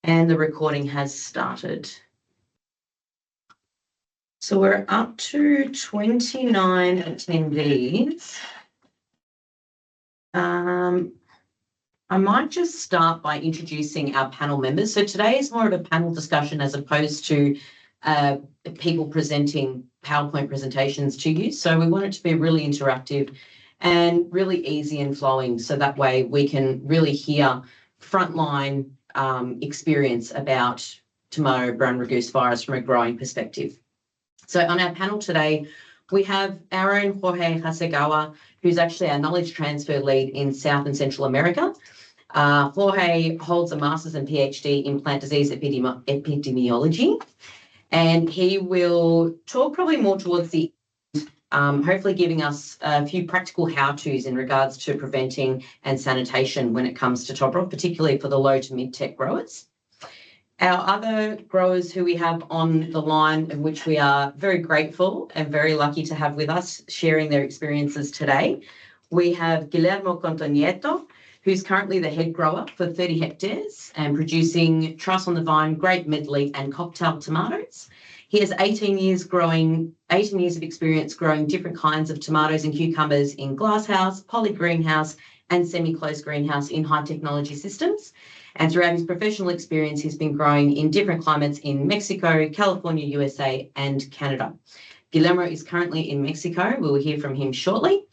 And the recording has started. So we're up to 29 attendees. I might just start by introducing our panel members. So today is more of a panel discussion as opposed to people presenting PowerPoint presentations to you. So we want it to be really interactive and really easy and flowing, so that way we can really hear frontline experience about tomato brown rugose virus from a growing perspective. So on our panel today, we have our own Jorge Hasegawa, who's actually our knowledge transfer lead in South and Central America. Jorge holds a master's and PhD in plant disease epidemiology, and he will talk probably more towards the hopefully giving us a few practical how-tos in regards to preventing and sanitation when it comes to ToBRFV, particularly for the low to mid-tech growers. Our other growers who we have on the line, and which we are very grateful and very lucky to have with us sharing their experiences today, we have Guillermo Contonieto, who's currently the head grower for 30 hectares and producing truss on the vine, grape medley and cocktail tomatoes. He has 18 years of experience growing different kinds of tomatoes and cucumbers in glasshouse, poly greenhouse and semi-closed greenhouse in high technology systems. And throughout his professional experience, he's been growing in different climates in Mexico, California, USA and Canada. Guillermo is currently in Mexico. We will hear from him shortly.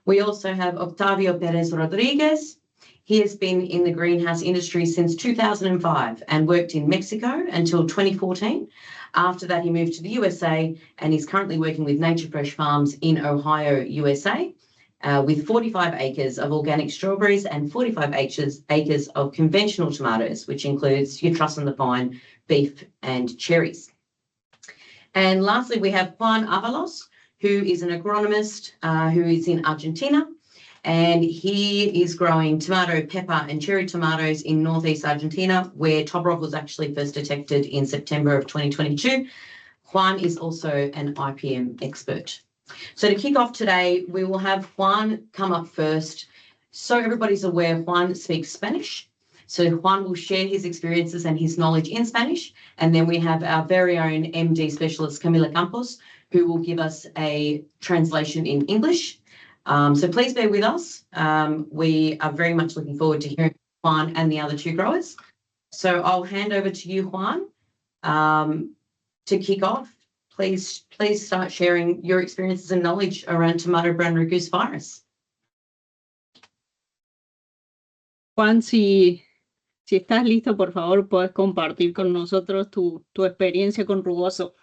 We also have Octavio Perez Rodriguez. He has been in the greenhouse industry since 2005 and worked in Mexico until 2014. After that, he moved to the USA and is currently working with Nature Fresh Farms in Ohio, USA, with 45 acres of organic strawberries and 45 acres of conventional tomatoes, which includes your truss on the vine, beef and cherries. And lastly, we have Juan Avalos, who is an agronomist who is in Argentina. And he is growing tomato, pepper and cherry tomatoes in northeast Argentina, where ToBRFV was actually first detected in September of 2022. Juan is also an IPM expert. So to kick off today, we will have Juan come up first. So everybody's aware, Juan speaks Spanish. So Juan will share his experiences and his knowledge in Spanish. And then we have our very own MD specialist, Camila Campos, who will give us a translation in English. So please bear with us. We are very much looking forward to hearing Juan and the other two growers. So I'll hand over to you, Juan, to kick off. Please start sharing your experiences and knowledge around tomato brown rugose virus. Juan, si estás listo, por favor, puedes compartir con nosotros tu experiencia con rugoso.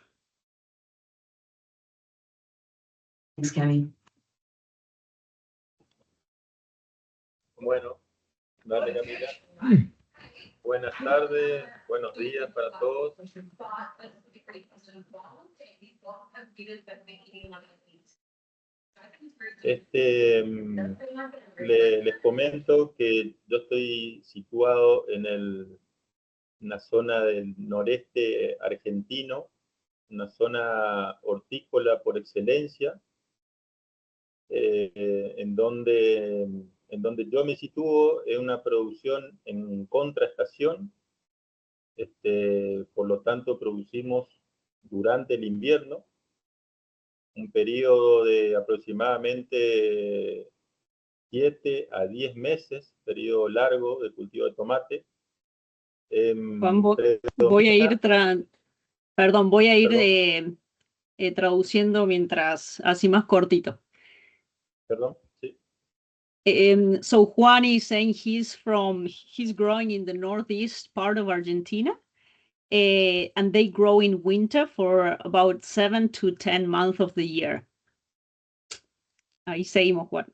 Thanks, Cami. Bueno, dale, Camila. Buenas tardes, buenos días para todos. Les comento que yo estoy situado en una zona del noreste argentino, una zona hortícola por excelencia, en donde yo me sitúo en una producción en contraestación. Por lo tanto, producimos durante el invierno, un periodo de aproximadamente 7 a 10 meses, periodo largo de cultivo de tomate. Juan, voy a ir traduciendo mientras, así más cortito. Perdón, sí. So Juan is saying he's growing in the northeast part of Argentina, and they grow in winter for about 7 to 10 months of the year. Ahí seguimos, Juan.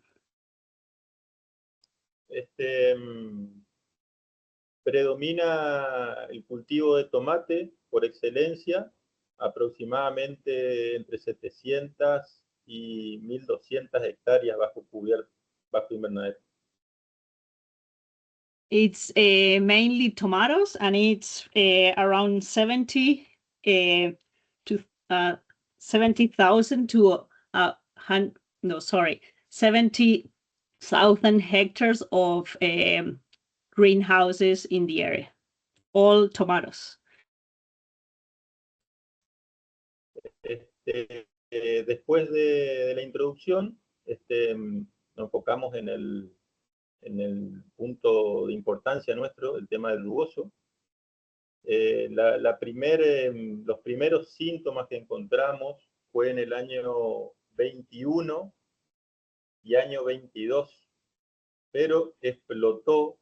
Predomina el cultivo de tomate por excelencia, aproximadamente entre 700 y 1.200 hectáreas bajo invernadero. It's mainly tomatoes, and it's around 70,000 to 70,000 hectares of greenhouses in the area. all tomatoes. Después de la introducción, nos enfocamos en el punto de importancia nuestro, el tema del rugoso. Los primeros síntomas que encontramos fue en el año 21 y año 22, pero explotó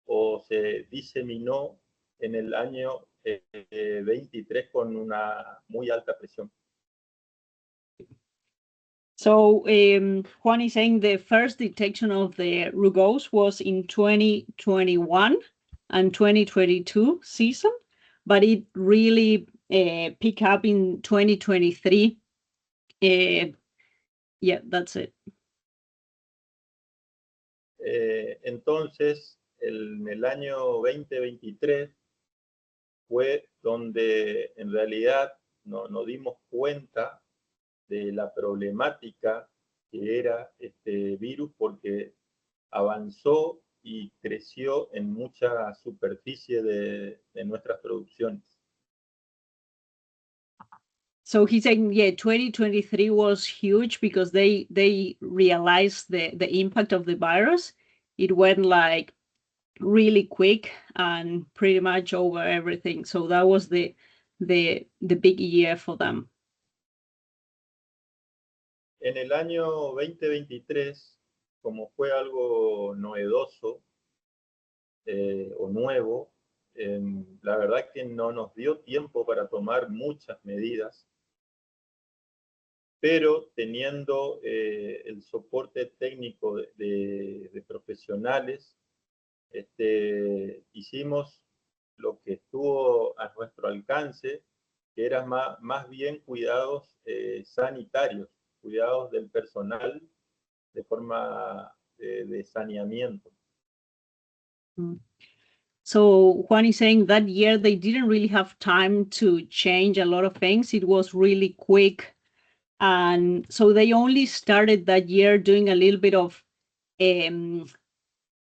o se diseminó en el año 23 con una muy alta presión. So Juan is saying the first detection of the rugose was in 2021 and 2022 season, but it really picked up in 2023. Yeah, that's it. Entonces, en el año 2023 fue donde en realidad nos dimos cuenta de la problemática que era este virus, porque avanzó y creció en mucha superficie de nuestras producciones. So he's saying, yeah, 2023 was huge because they realized the impact of the virus. It went like really quick and pretty much over everything. So that was the big year for them. En el año 2023, como fue algo novedoso o nuevo, la verdad que no nos dio tiempo para tomar muchas medidas, pero teniendo el soporte técnico de profesionales, hicimos lo que estuvo a nuestro alcance, que eran más bien cuidados sanitarios, cuidados del personal de forma de saneamiento. So Juan is saying that year they didn't really have time to change a lot of things. It was really quick. And so they only started that year doing a little bit of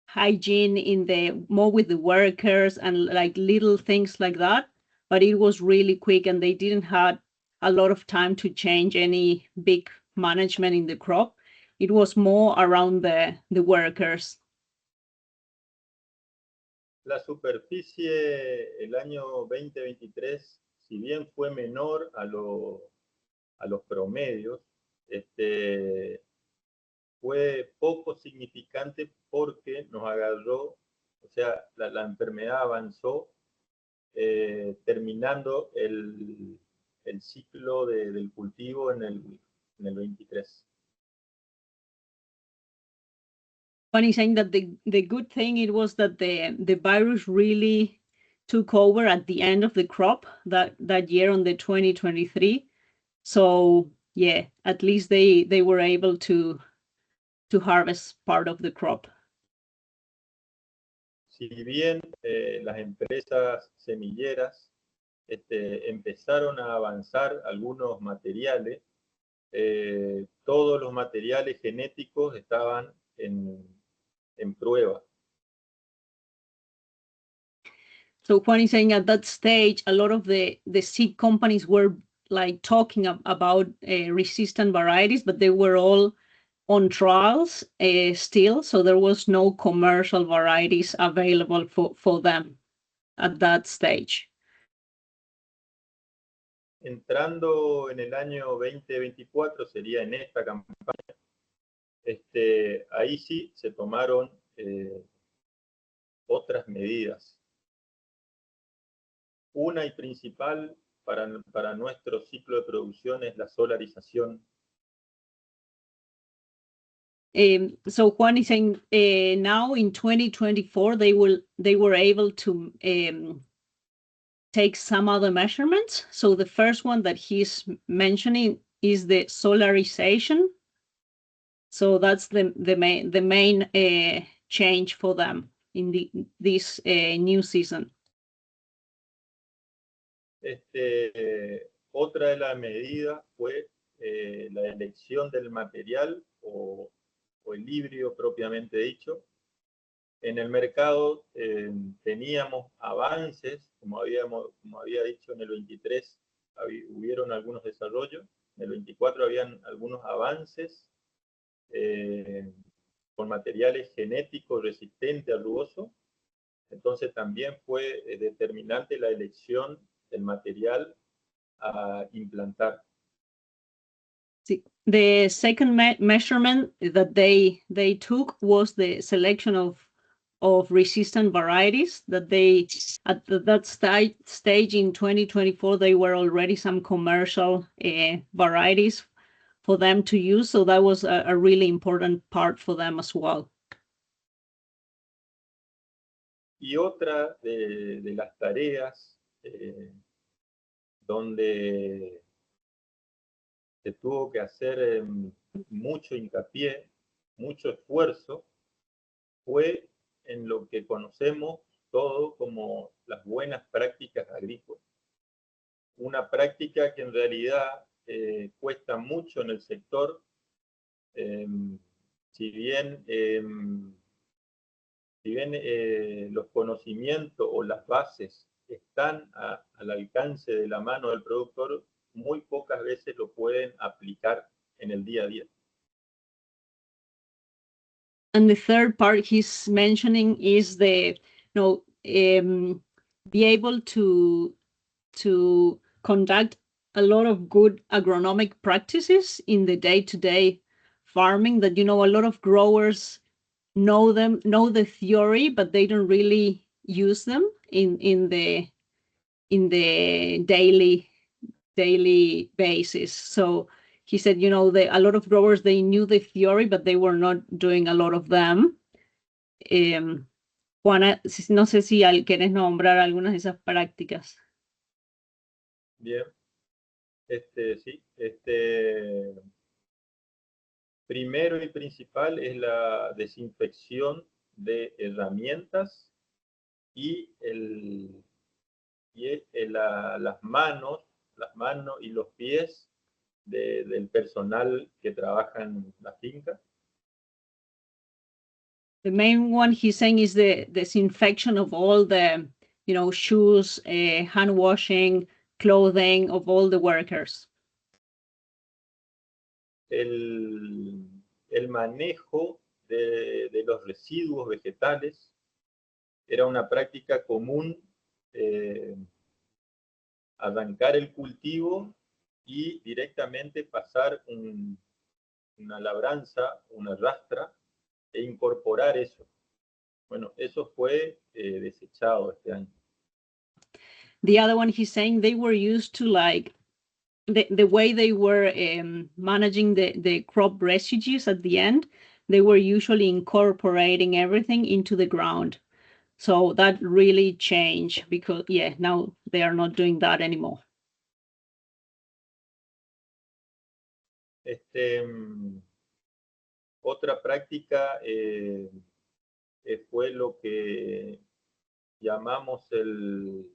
hygiene more with the workers and like little things like that. But it was really quick and they didn't have a lot of time to change any big management in the crop. It was more around the workers. La superficie el año 2023, si bien fue menor a los promedios, fue poco significante porque nos agarró, o sea, la enfermedad avanzó terminando el ciclo del cultivo en el 23. Funny saying that the good thing it was that the virus really took over at the end of the crop that year on the 2023. So yeah, at least they were able to harvest part of the crop. Si bien las empresas semilleras empezaron a avanzar algunos materiales, todos los materiales genéticos estaban en prueba. So Juan is saying at that stage, a lot of the seed companies were like talking about resistant varieties, but they were all on trials still. So there was no commercial varieties available for them at that stage. Entrando en el año 2024, sería en esta campaña, ahí sí se tomaron otras medidas. Una y principal para nuestro ciclo de producción es la solarización. So Juan is saying now in 2024 they were able to take some other measurements. So the first one that he's mentioning is the solarization. So that's the main change for them in this new season. Otra de las medidas fue la elección del material o el híbrido propiamente dicho. En el mercado teníamos avances, como había dicho en el 23, hubieron algunos desarrollos, en el 24 habían algunos avances con materiales genéticos resistentes al rugoso. Entonces también fue determinante la elección del material a implantar. The second measurement that they took was the selection of resistant varieties that they at that stage in 2024 they were already some commercial varieties for them to use, so that was a really important part for them as well. Y otra de las tareas donde se tuvo que hacer mucho hincapié, mucho esfuerzo, fue en lo que conocemos todo como las buenas prácticas agrícolas. Una práctica que en realidad cuesta mucho en el sector, si bien los conocimientos o las bases están al alcance de la mano del productor, muy pocas veces lo pueden aplicar en el día a día. And the third part he's mentioning is the, be able to conduct a lot of good agronomic practices in the day-to-day farming that, a lot of growers know the theory, but they don't really use them in the daily basis. So he said, a lot of growers, they knew the theory, but they were not doing a lot of them. Juana, no sé si quieres nombrar algunas de esas prácticas. Bien. Sí. Primero y principal es la desinfección de herramientas y las manos y los pies del personal que trabaja en la finca. The main one he's saying is the disinfection of all the, shoes, hand washing, clothing of all the workers. El manejo de los residuos vegetales era una práctica común, arrancar el cultivo y directamente pasar una labranza, una rastra, e incorporar eso. Bueno, eso fue desechado este año. The other one he's saying they were used to the way they were managing the crop residues at the end, they were usually incorporating everything into the ground. So that really changed because, now they are not doing that anymore. Otra práctica fue lo que llamamos el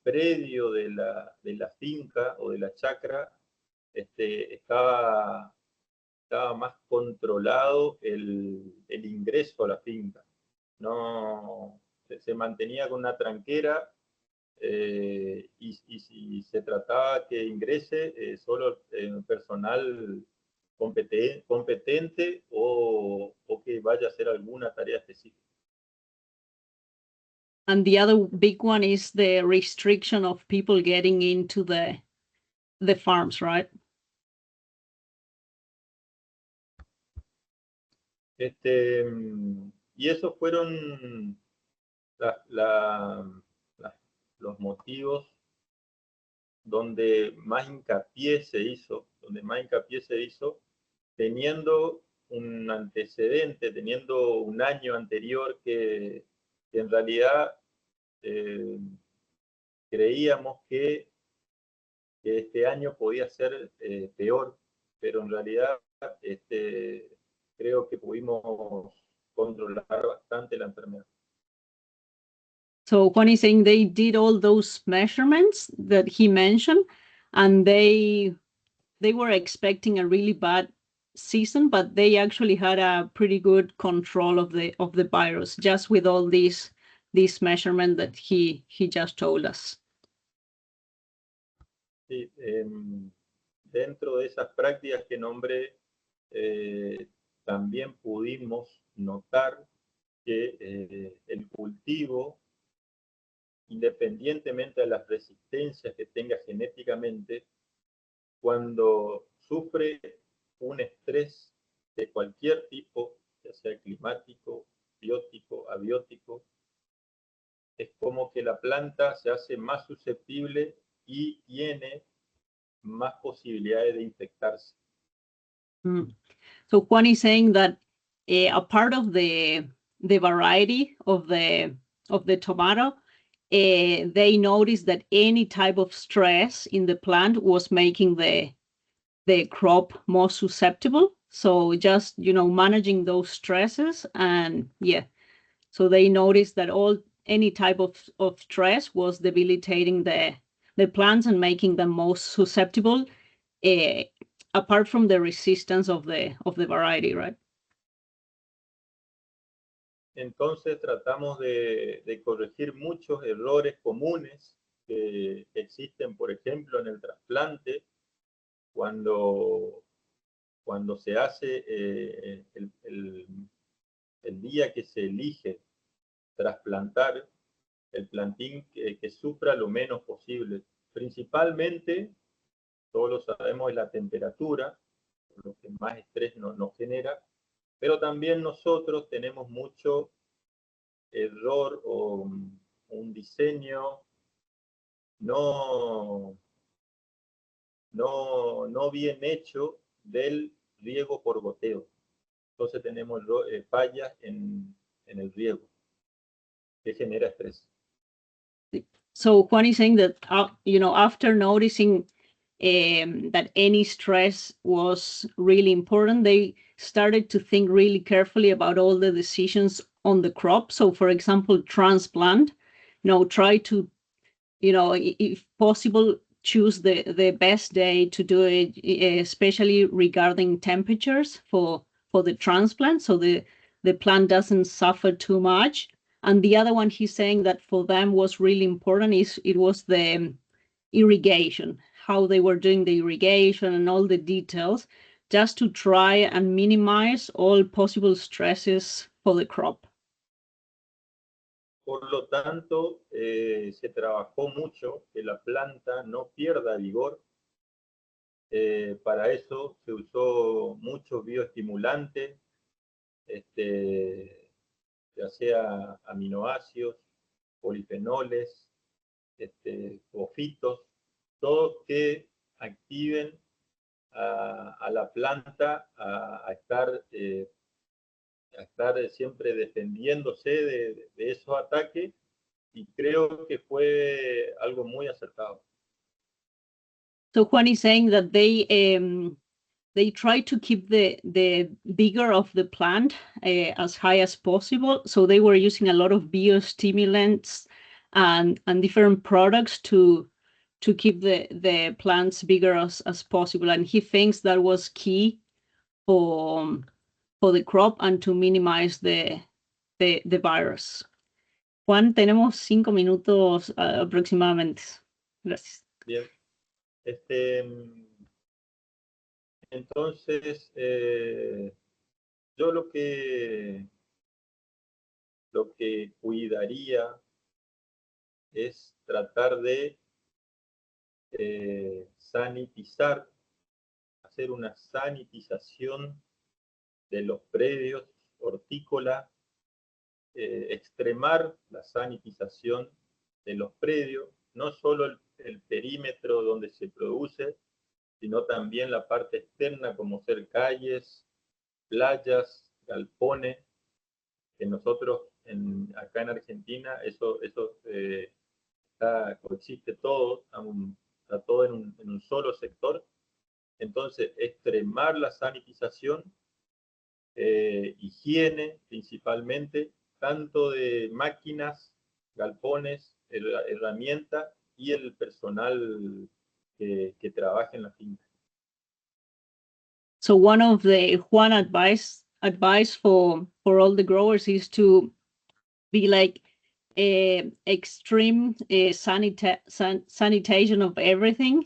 predio de la finca o de la chacra. Estaba más controlado el ingreso a la finca. No se mantenía con una tranquera y si se trataba que ingrese solo personal competente o que vaya a hacer alguna tarea específica. And the other big one is the restriction of people getting into the farms, right? Y esos fueron los motivos donde más hincapié se hizo, teniendo un antecedente, teniendo un año anterior que en realidad creíamos que este año podía ser peor, pero en realidad creo que pudimos controlar bastante la enfermedad. So Juan is saying they did all those measurements that he mentioned, and they were expecting a really bad season, but they actually had a pretty good control of the virus just with all these measurements that he just told us. Sí, dentro de esas prácticas que nombré, también pudimos notar que el cultivo, independientemente de las resistencias que tenga genéticamente, cuando sufre un estrés de cualquier tipo, ya sea climático, biótico, abiótico, es como que la planta se hace más susceptible y tiene más posibilidades de infectarse. So Juan is saying that a part of the variety of the tomato, they noticed that any type of stress in the plant was making the crop more susceptible. So just managing those stresses, and so they noticed that any type of stress was debilitating the plants and making them most susceptible. Apart from the resistance of the variety, right? Entonces tratamos de corregir muchos errores comunes que existen, por ejemplo, en el trasplante, cuando se hace el día que se elige trasplantar, el plantín que sufra lo menos posible. Principalmente, todos lo sabemos, es la temperatura, lo que más estrés nos genera, pero también nosotros tenemos mucho error o un diseño no bien hecho del riego por goteo. Entonces tenemos fallas en el riego que genera estrés. So Juan is saying that after noticing that any stress was really important, they started to think really carefully about all the decisions on the crop. So for example, transplant, try to, if possible, choose the best day to do it, especially regarding temperatures for the transplant, so the plant doesn't suffer too much. And the other one he's saying that for them was really important it was the irrigation, how they were doing the irrigation and all the details, just to try and minimize all possible stresses for the crop. Por lo tanto, se trabajó mucho que la planta no pierda vigor. Para eso se usó muchos bioestimulantes, ya sea aminoácidos, polifenoles, o fitos, todos que activen a la planta a estar siempre defendiéndose de esos ataques, y creo que fue algo muy acertado. So Juan is saying that they try to keep the vigor of the plant as high as possible. So they were using a lot of biostimulants and different products to keep the plants bigger as possible. And he thinks that was key for the crop and to minimize the virus. Juan, tenemos 5 minutos aproximadamente. Gracias. Bien. Entonces, yo lo que cuidaría es tratar de sanitizar, hacer una sanitización de los predios hortícolas, extremar la sanitización de los predios, no solo el perímetro donde se produce, sino también la parte externa, como ser calles, playas, galpones, que nosotros acá en Argentina eso coexiste todo, está todo en un solo sector. Entonces, extremar la sanitización, higiene principalmente, tanto de máquinas, galpones, herramientas y el personal que trabaja en la finca. So one of the Juan advice for all the growers is to be like extreme sanitation of everything,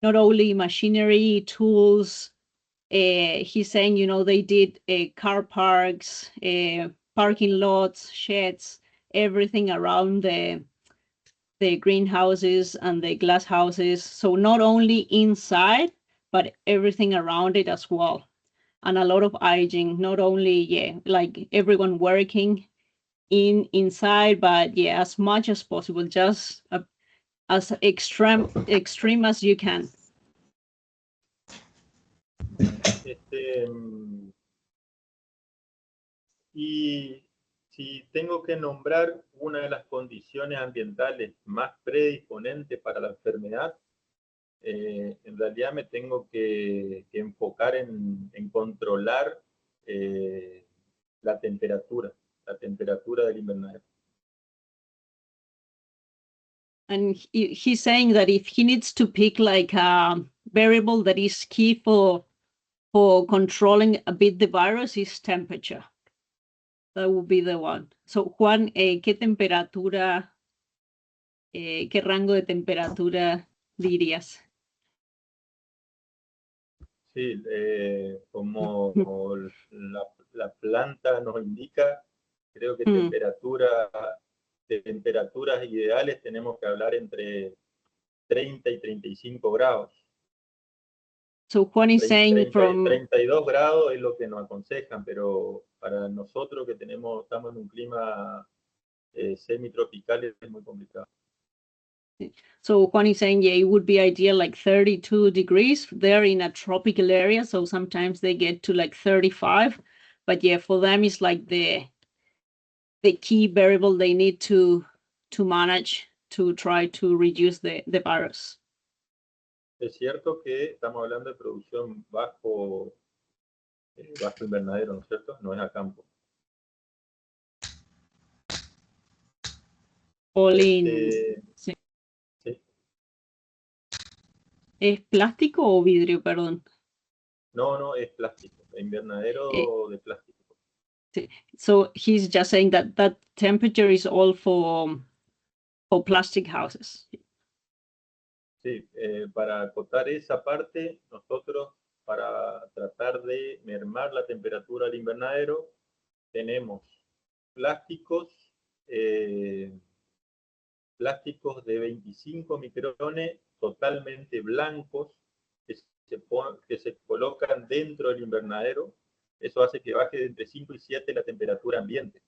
not only machinery, tools. He's saying, you know, they did car parks, parking lots, sheds, everything around the greenhouses and the glass houses. So not only inside, but everything around it as well. And a lot of hygiene, not only, like everyone working inside, but as much as possible, just as extreme as you can. Y si tengo que nombrar una de las condiciones ambientales más predisponentes para la enfermedad, en realidad me tengo que enfocar en controlar la temperatura del invernadero. And he's saying that if he needs to pick like a variable that is key for controlling a bit the virus, is temperature. That would be the one. So Juan, ¿qué temperatura, qué rango de temperatura dirías? Sí, como la planta nos indica, creo que temperaturas ideales tenemos que hablar entre 30 y 35 grados. So Juan is saying 32 grados es lo que nos aconsejan, pero para nosotros que estamos en un clima semitropical es muy complicado. So Juan is saying, it would be ideal like 32 degrees. They're in a tropical area, so sometimes they get to like 35. But for them, it's like the key variable they need to manage to try to reduce the virus. Es cierto que estamos hablando de producción bajo invernadero, ¿no es cierto? No es a campo. Sí. ¿Es plástico o vidrio, perdón? No, es plástico, invernadero de plástico. So he's just saying that temperature is all for plastic houses. Sí, para acotar esa parte, nosotros para tratar de mermar la temperatura del invernadero, tenemos plásticos de 25 micrones totalmente blancos que se colocan dentro del invernadero. Eso hace que baje de entre 5 y 7 la temperatura ambiente.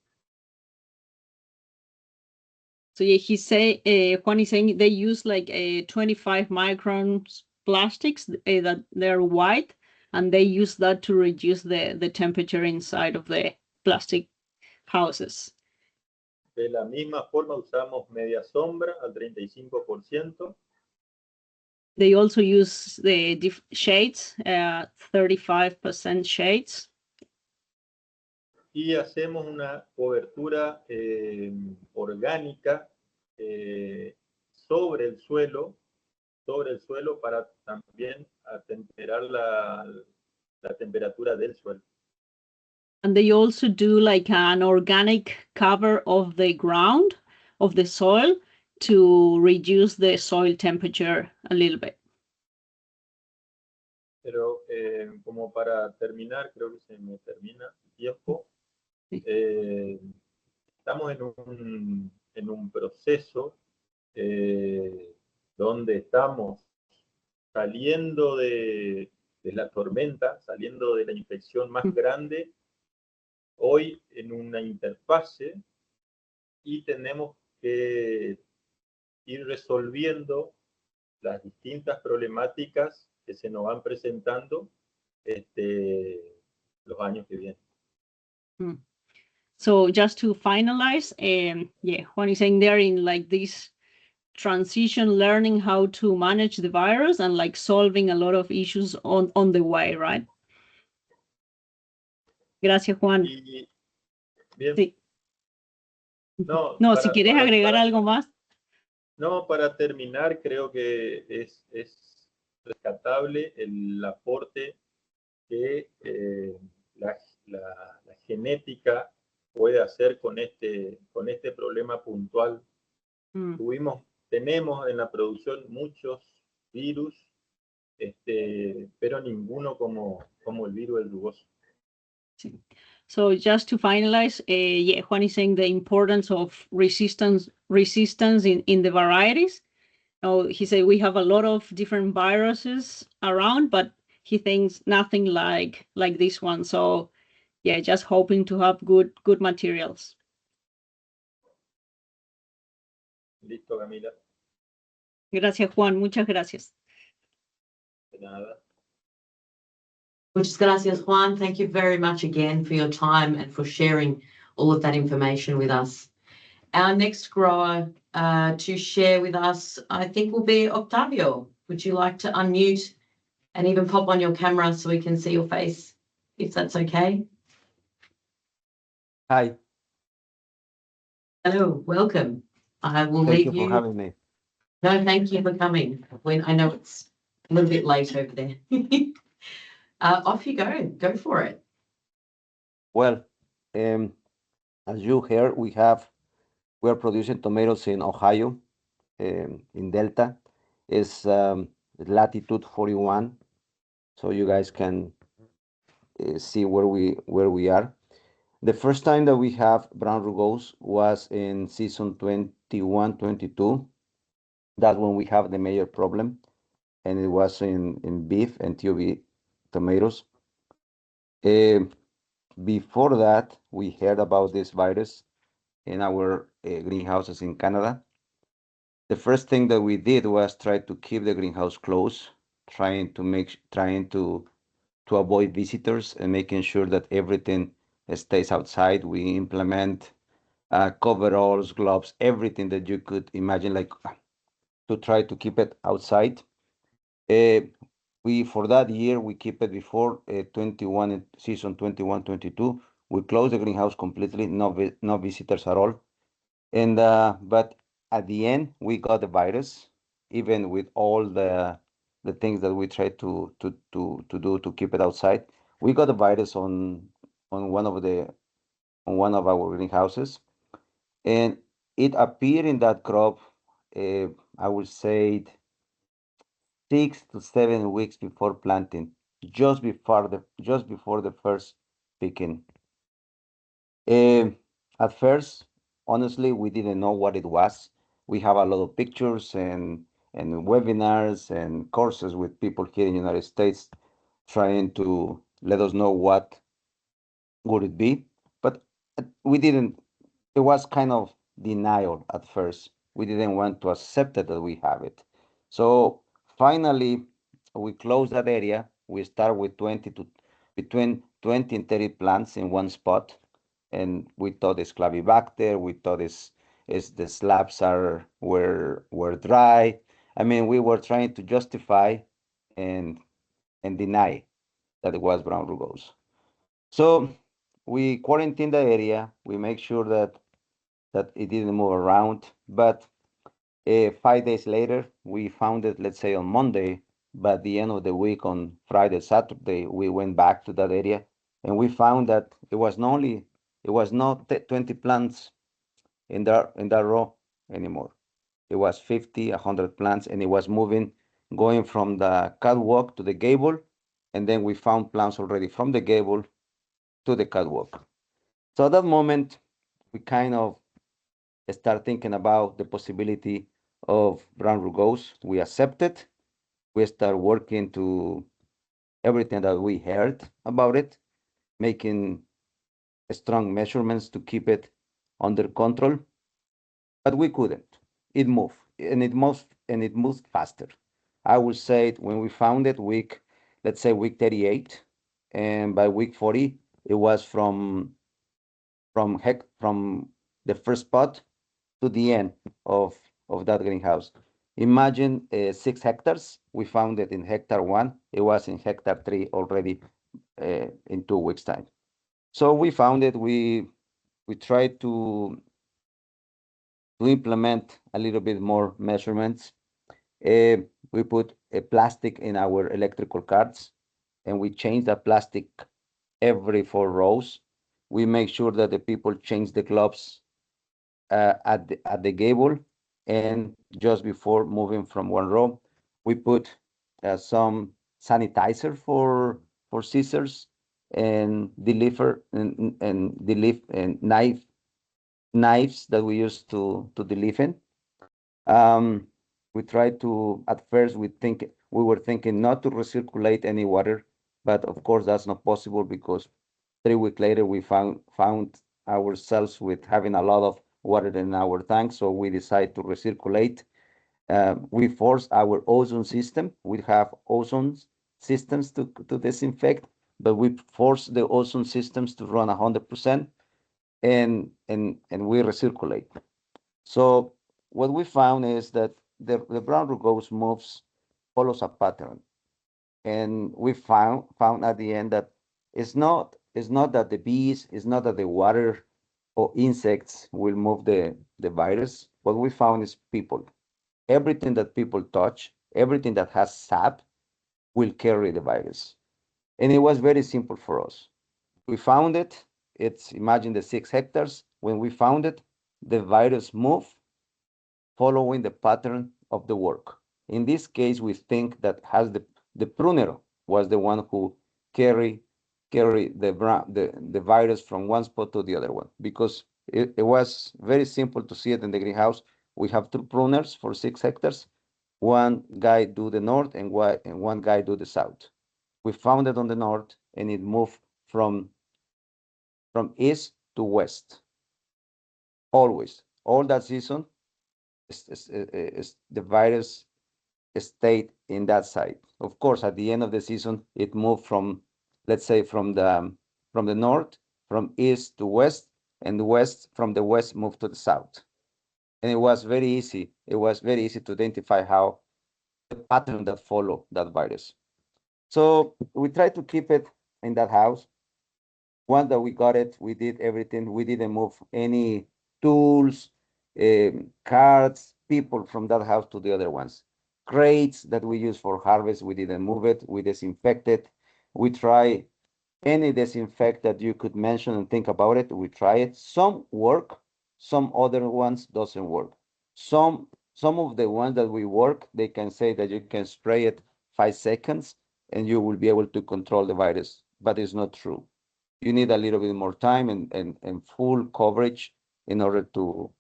So Juan is saying they use like 25 microns plastics that they're white, and they use that to reduce the temperature inside of the plastic houses. De la misma forma usamos media sombra al 35%. They also use the shades, 35% shades. Y hacemos una cobertura orgánica sobre el suelo para también atemperar la temperatura del suelo. And they also do like an organic cover of the ground, of the soil, to reduce the soil temperature a little bit. Pero como para terminar, creo que se me termina el tiempo. Estamos en un proceso donde estamos saliendo de la tormenta, saliendo de la infección más grande, hoy en una interfase, y tenemos que ir resolviendo las distintas problemáticas que se nos van presentando los años que vienen. So just to finalize, Juan is saying they're in like this transition, learning how to manage the virus and like solving a lot of issues on the way, right? Gracias, Juan. Bien. Sí. No, si quieres agregar algo más. No, para terminar, creo que es rescatable el aporte que la genética puede hacer con este problema puntual. Tenemos en la producción muchos virus, pero ninguno como el virus del rugoso. So just to finalize, yeah, Juan is saying the importance of resistance in the varieties. He said we have a lot of different viruses around, but he thinks nothing like this one. So yeah, just hoping to have good materials. Listo, Camila. Gracias, Juan. Muchas gracias. De nada. Muchas gracias, Juan. Thank you very much again for your time and for sharing all of that information with us. Our next grower to share with us, I think, will be Octavio. Would you like to unmute and even pop on your camera so we can see your face, if that's okay? Hi. Hello, welcome. I will Thank leave you for having me. No, thank you for coming. I know it's a little bit late over there. Off you go. Go for it. Well, as you heard, we're producing tomatoes in Ohio, in Delta. It's latitude 41, so you guys can see where we are. The first time that we have brown rugose was in season 21-22. That's when we have the major problem, and it was in beef and ToB tomatoes. Before that, we heard about this virus in our greenhouses in Canada. The first thing that we did was try to keep the greenhouse closed, trying to avoid visitors and making sure that everything stays outside. We implement coveralls, gloves, everything that you could imagine, like to try to keep it outside. For that year, we keep it before season 21-22. We closed the greenhouse completely, no visitors at all. And but at the end, we got the virus, even with all the things that we tried to do to keep it outside. We got the virus on one of our greenhouses, and it appeared in that crop. I would say 6 to 7 weeks before planting, just before the first picking. At first, honestly, we didn't know what it was. We have a lot of pictures and webinars and courses with people here in the United States trying to let us know what would it be, but we didn't. It was kind of denial at first. We didn't want to accept it that we have it. So finally, we closed that area. We start with between 20 and 30 plants in one spot, and we thought it's Clavibacter. We thought is the slabs were dry. I mean, we were trying to justify and deny that it was brown rugose. So we quarantined the area. We make sure that it didn't move around. But 5 days later, we found it, let's say on Monday. By the end of the week, on Friday, Saturday, we went back to that area, and we found that it was not 20 plants in that row anymore. It was 50, 100 plants, and it was moving, going from the catwalk to the gable, and then we found plants already from the gable to the catwalk. So at that moment, we kind of start thinking about the possibility of brown rugose. We accept it. We start working to everything that we heard about it, making strong measurements to keep it under control. But we couldn't. It moved, and it moved faster. I would say when we found it, let's say week 38, and by week 40, it was from the first spot to the end of that greenhouse. Imagine 6 hectares. We found it in hectare 1. It was in hectare 3 already in 2 weeks' time. So we found it. We tried to implement a little bit more measurements. We put a plastic in our electrical cards. and we change the plastic every 4 rows. We make sure that the people change the gloves at the gable, and just before moving from one row, we put some sanitizer for scissors and deliver and knives that we use to deliver. We tried to, at first, we were thinking not to recirculate any water, but of course that's not possible because 3 weeks later we found ourselves with having a lot of water in our tank, so we decided to recirculate. We force our ozone system. We have ozone systems to disinfect, but we force the ozone systems to run 100%, and we recirculate. So what we found is that the brown rugose follows a pattern, and we found at the end that it's not that the bees, it's not that the water or insects will move the virus. What we found is people. Everything that people touch, everything that has sap, will carry the virus. And it was very simple for us. We found it. Imagine the 6 hectares. When we found it, the virus moved following the pattern of the work. In this case, we think that the pruner was the one who carry the virus from one spot to the other one, because it was very simple to see it in the greenhouse. We have 2 pruners for 6 hectares. One guy do the north and one guy do the south. We found it on the north, and it moved from east to west. Always, all that season, the virus stayed in that side. Of course, at the end of the season, it moved from, let's say, from the north, from east to west, and from the west moved to the south. And it was very easy. It was very easy to identify how the pattern that follow that virus. So we tried to keep it in that house. Once that we got it, we did everything. We didn't move any tools, carts, people from that house to the other ones. Crates that we use for harvest, we didn't move it. We disinfected. We try any disinfect that you could mention and think about it. We try it. Some work, some other ones doesn't work. Some of the ones that we work, they can say that you can spray it 5 seconds and you will be able to control the virus, but it's not true. You need a little bit more time and full coverage in order to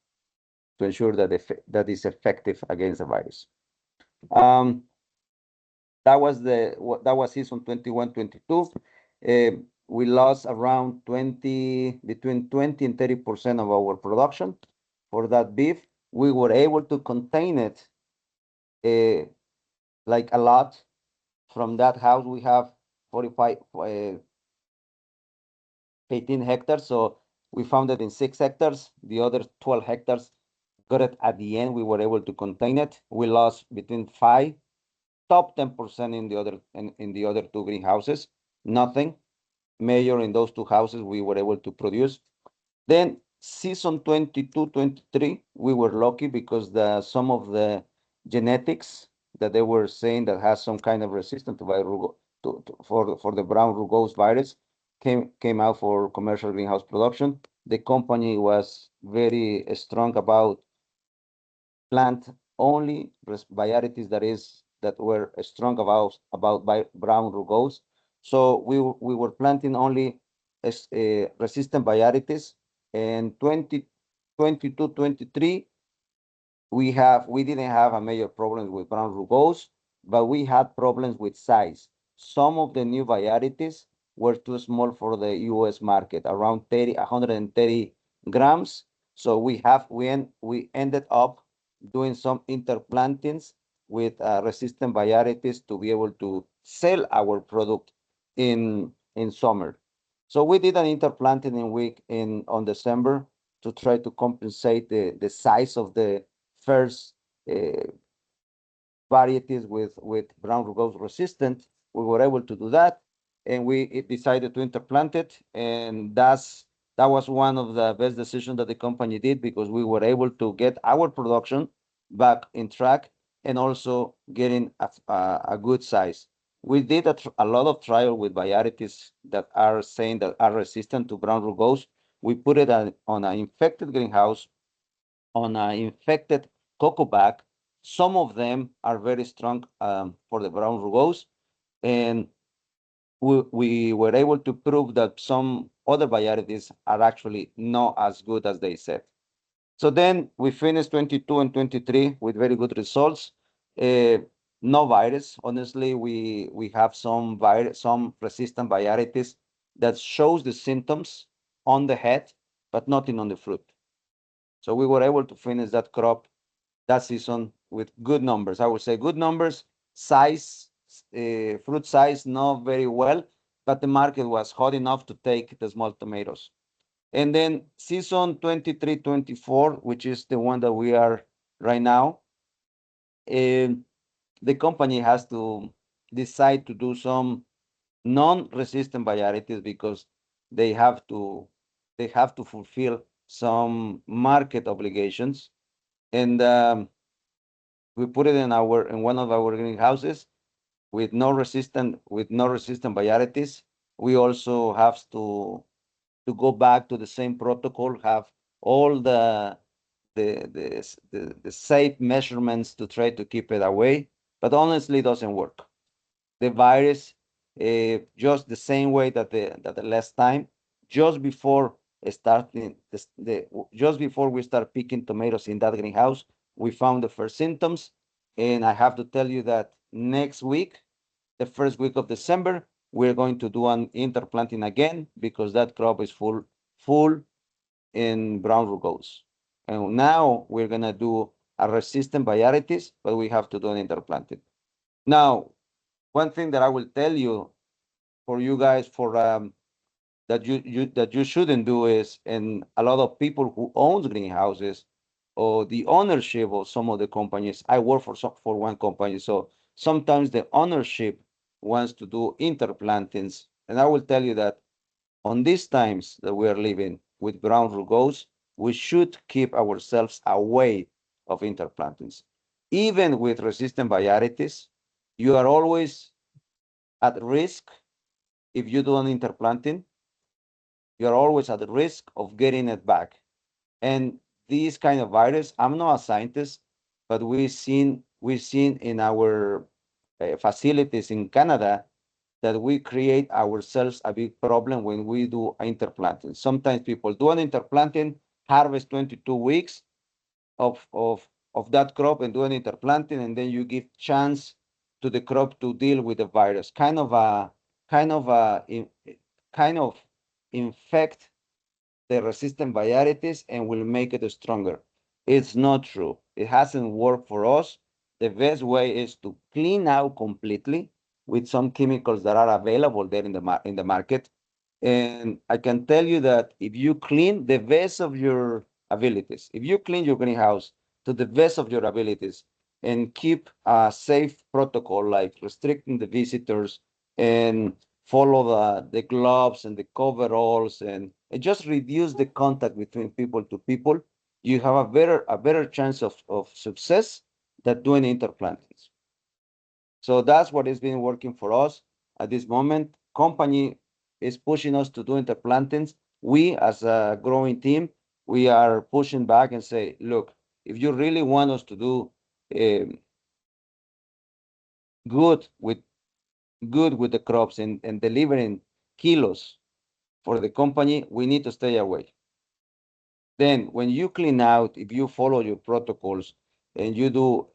ensure that that is effective against the virus. That was season 21-22. We lost around between 20 and 30% of our production for that beef. We were able to contain it like a lot. From that house, we have 18 hectares. So we found it in 6 hectares. The other 12 hectares got it at the end. We were able to contain it. We lost between 5, top 10% in the other 2 greenhouses. Nothing major in those 2 houses we were able to produce. Then season 22-23, we were lucky because some of the genetics that they were saying that has some kind of resistance for the brown rugose virus came out for commercial greenhouse production. The company was very strong about plant only varieties that were strong about brown rugose. So we were planting only resistant varieties. And 2022-23, we didn't have a major problem with brown rugose, but we had problems with size. Some of the new varieties were too small for the U.S. market, around 130 grams. So we ended up doing some interplantings with resistant varieties to be able to sell our product in summer. So we did an interplanting on December to try to compensate the size of the first varieties with brown rugose resistant. We were able to do that, and we decided to interplant it, and that was one of the best decisions that the company did, because we were able to get our production back in track and also getting a good size. We did a lot of trial with varieties that are saying that are resistant to brown rugose. We put it on an infected greenhouse, on an infected cocoa bag. Some of them are very strong for the brown rugose, and we were able to prove that some other varieties are actually not as good as they said. So then we finished 22 and 23 with very good results. No virus. Honestly, we have some resistant varieties that shows the symptoms on the head, but nothing on the fruit. So we were able to finish that crop that season with good numbers. I would say good numbers, size, fruit size, not very well, but the market was hot enough to take the small tomatoes. And then season 23-24, which is the one that we are right now, the company has to decide to do some non-resistant varieties because they have to fulfill some market obligations. And we put it in one of our greenhouses with no resistant varieties. We also have to go back to the same protocol, have all the safe measurements to try to keep it away, but honestly, it doesn't work. The virus, just the same way that the last time, just before starting just before we start picking tomatoes in that greenhouse, we found the first symptoms, and I have to tell you that next week, the first week of December, we're going to do an interplanting again because that crop is full in brown rugose. And now we're gonna do a resistant varieties, but we have to do an interplanting. Now, one thing that I will tell you for you guys that you shouldn't do is, and a lot of people who owns greenhouses or the ownership of some of the companies. I work for one company, so sometimes the ownership wants to do interplantings, and I will tell you that on these times that we are living with brown rugose, we should keep ourselves away of interplantings. Even with resistant varieties, you are always at risk. If you do an interplanting, you're always at risk of getting it back. And these kind of virus, I'm not a scientist, but we've seen in our facilities in Canada that we create ourselves a big problem when we do interplanting. Sometimes people do an interplanting, harvest 22 weeks of that crop and do an interplanting, and then you give chance to the crop to deal with the virus. Kind of infect the resistant varieties and will make it stronger. It's not true. It hasn't worked for us. The best way is to clean out completely with some chemicals that are available there in the market. And I can tell you that if you clean the best of your abilities, if you clean your greenhouse to the best of your abilities and keep a safe protocol like restricting the visitors and follow the gloves and the coveralls and just reduce the contact between people to people, you have a better chance of success than doing interplantings. So that's what has been working for us at this moment. Company is pushing us to do interplantings. We, as a growing team, we are pushing back and say, look, if you really want us to do good with the crops and delivering kilos for the company, we need to stay away. Then when you clean out, if you follow your protocols and you do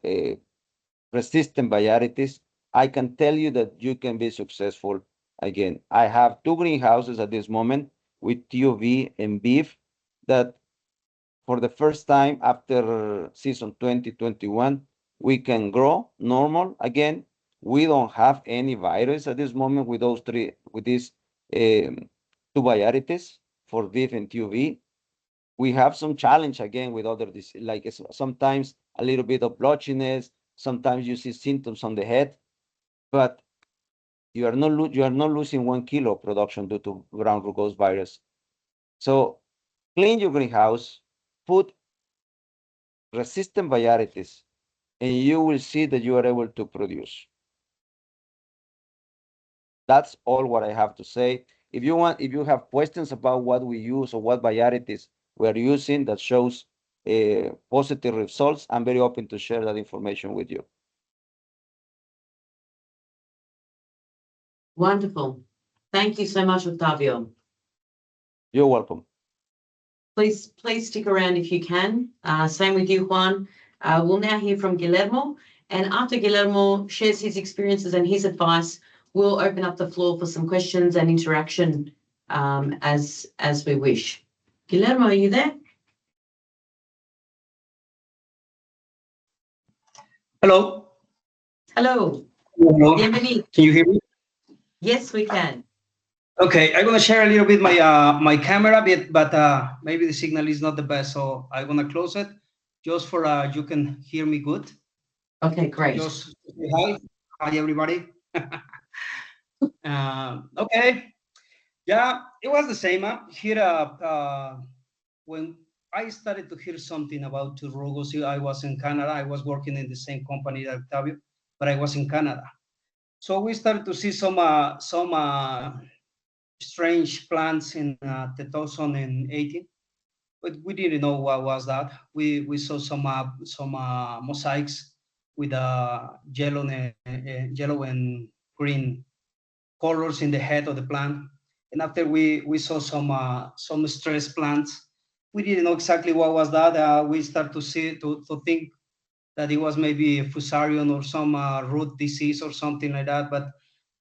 resistant varieties, I can tell you that you can be successful again. I have 2 greenhouses at this moment with TOV and beef that for the first time after season 2021, we can grow normal again. We don't have any virus at this moment with these 2 varieties for beef and TOV. We have some challenge again with other like sometimes a little bit of blotchiness, sometimes you see symptoms on the head, but you are not losing 1 kilo of production due to brown rugose virus. So clean your greenhouse, put resistant varieties, and you will see that you are able to produce. That's all what I have to say. If you have questions about what we use or what varieties we're using that shows positive results, I'm very open to share that information with you. Wonderful. Thank you so much, Octavio. You're welcome. Please stick around if you can. Same with you, Juan. We'll now hear from Guillermo. And after Guillermo shares his experiences and his advice, we'll open up the floor for some questions and interaction as we wish. Guillermo, are you there? Hello. Hello. Hello. Bienvenido. Can you hear me? Yes, we can. Okay, I'm gonna share a little bit my camera bit, but maybe the signal is not the best, so I'm gonna close it just for you can hear me good. Okay, great. Just say hi everybody. Okay, yeah, it was the same. Here, when I started to hear something about rugos, I was in Canada. I was working in the same company that Octavio, but I was in Canada. So we started to see some strange plants in 2018, but we didn't know what was that. We saw some mosaics with yellow and green colors in the head of the plant. And after we saw some stress plants, we didn't know exactly what was that. We start to think that it was maybe a fusarium or some root disease or something like that. But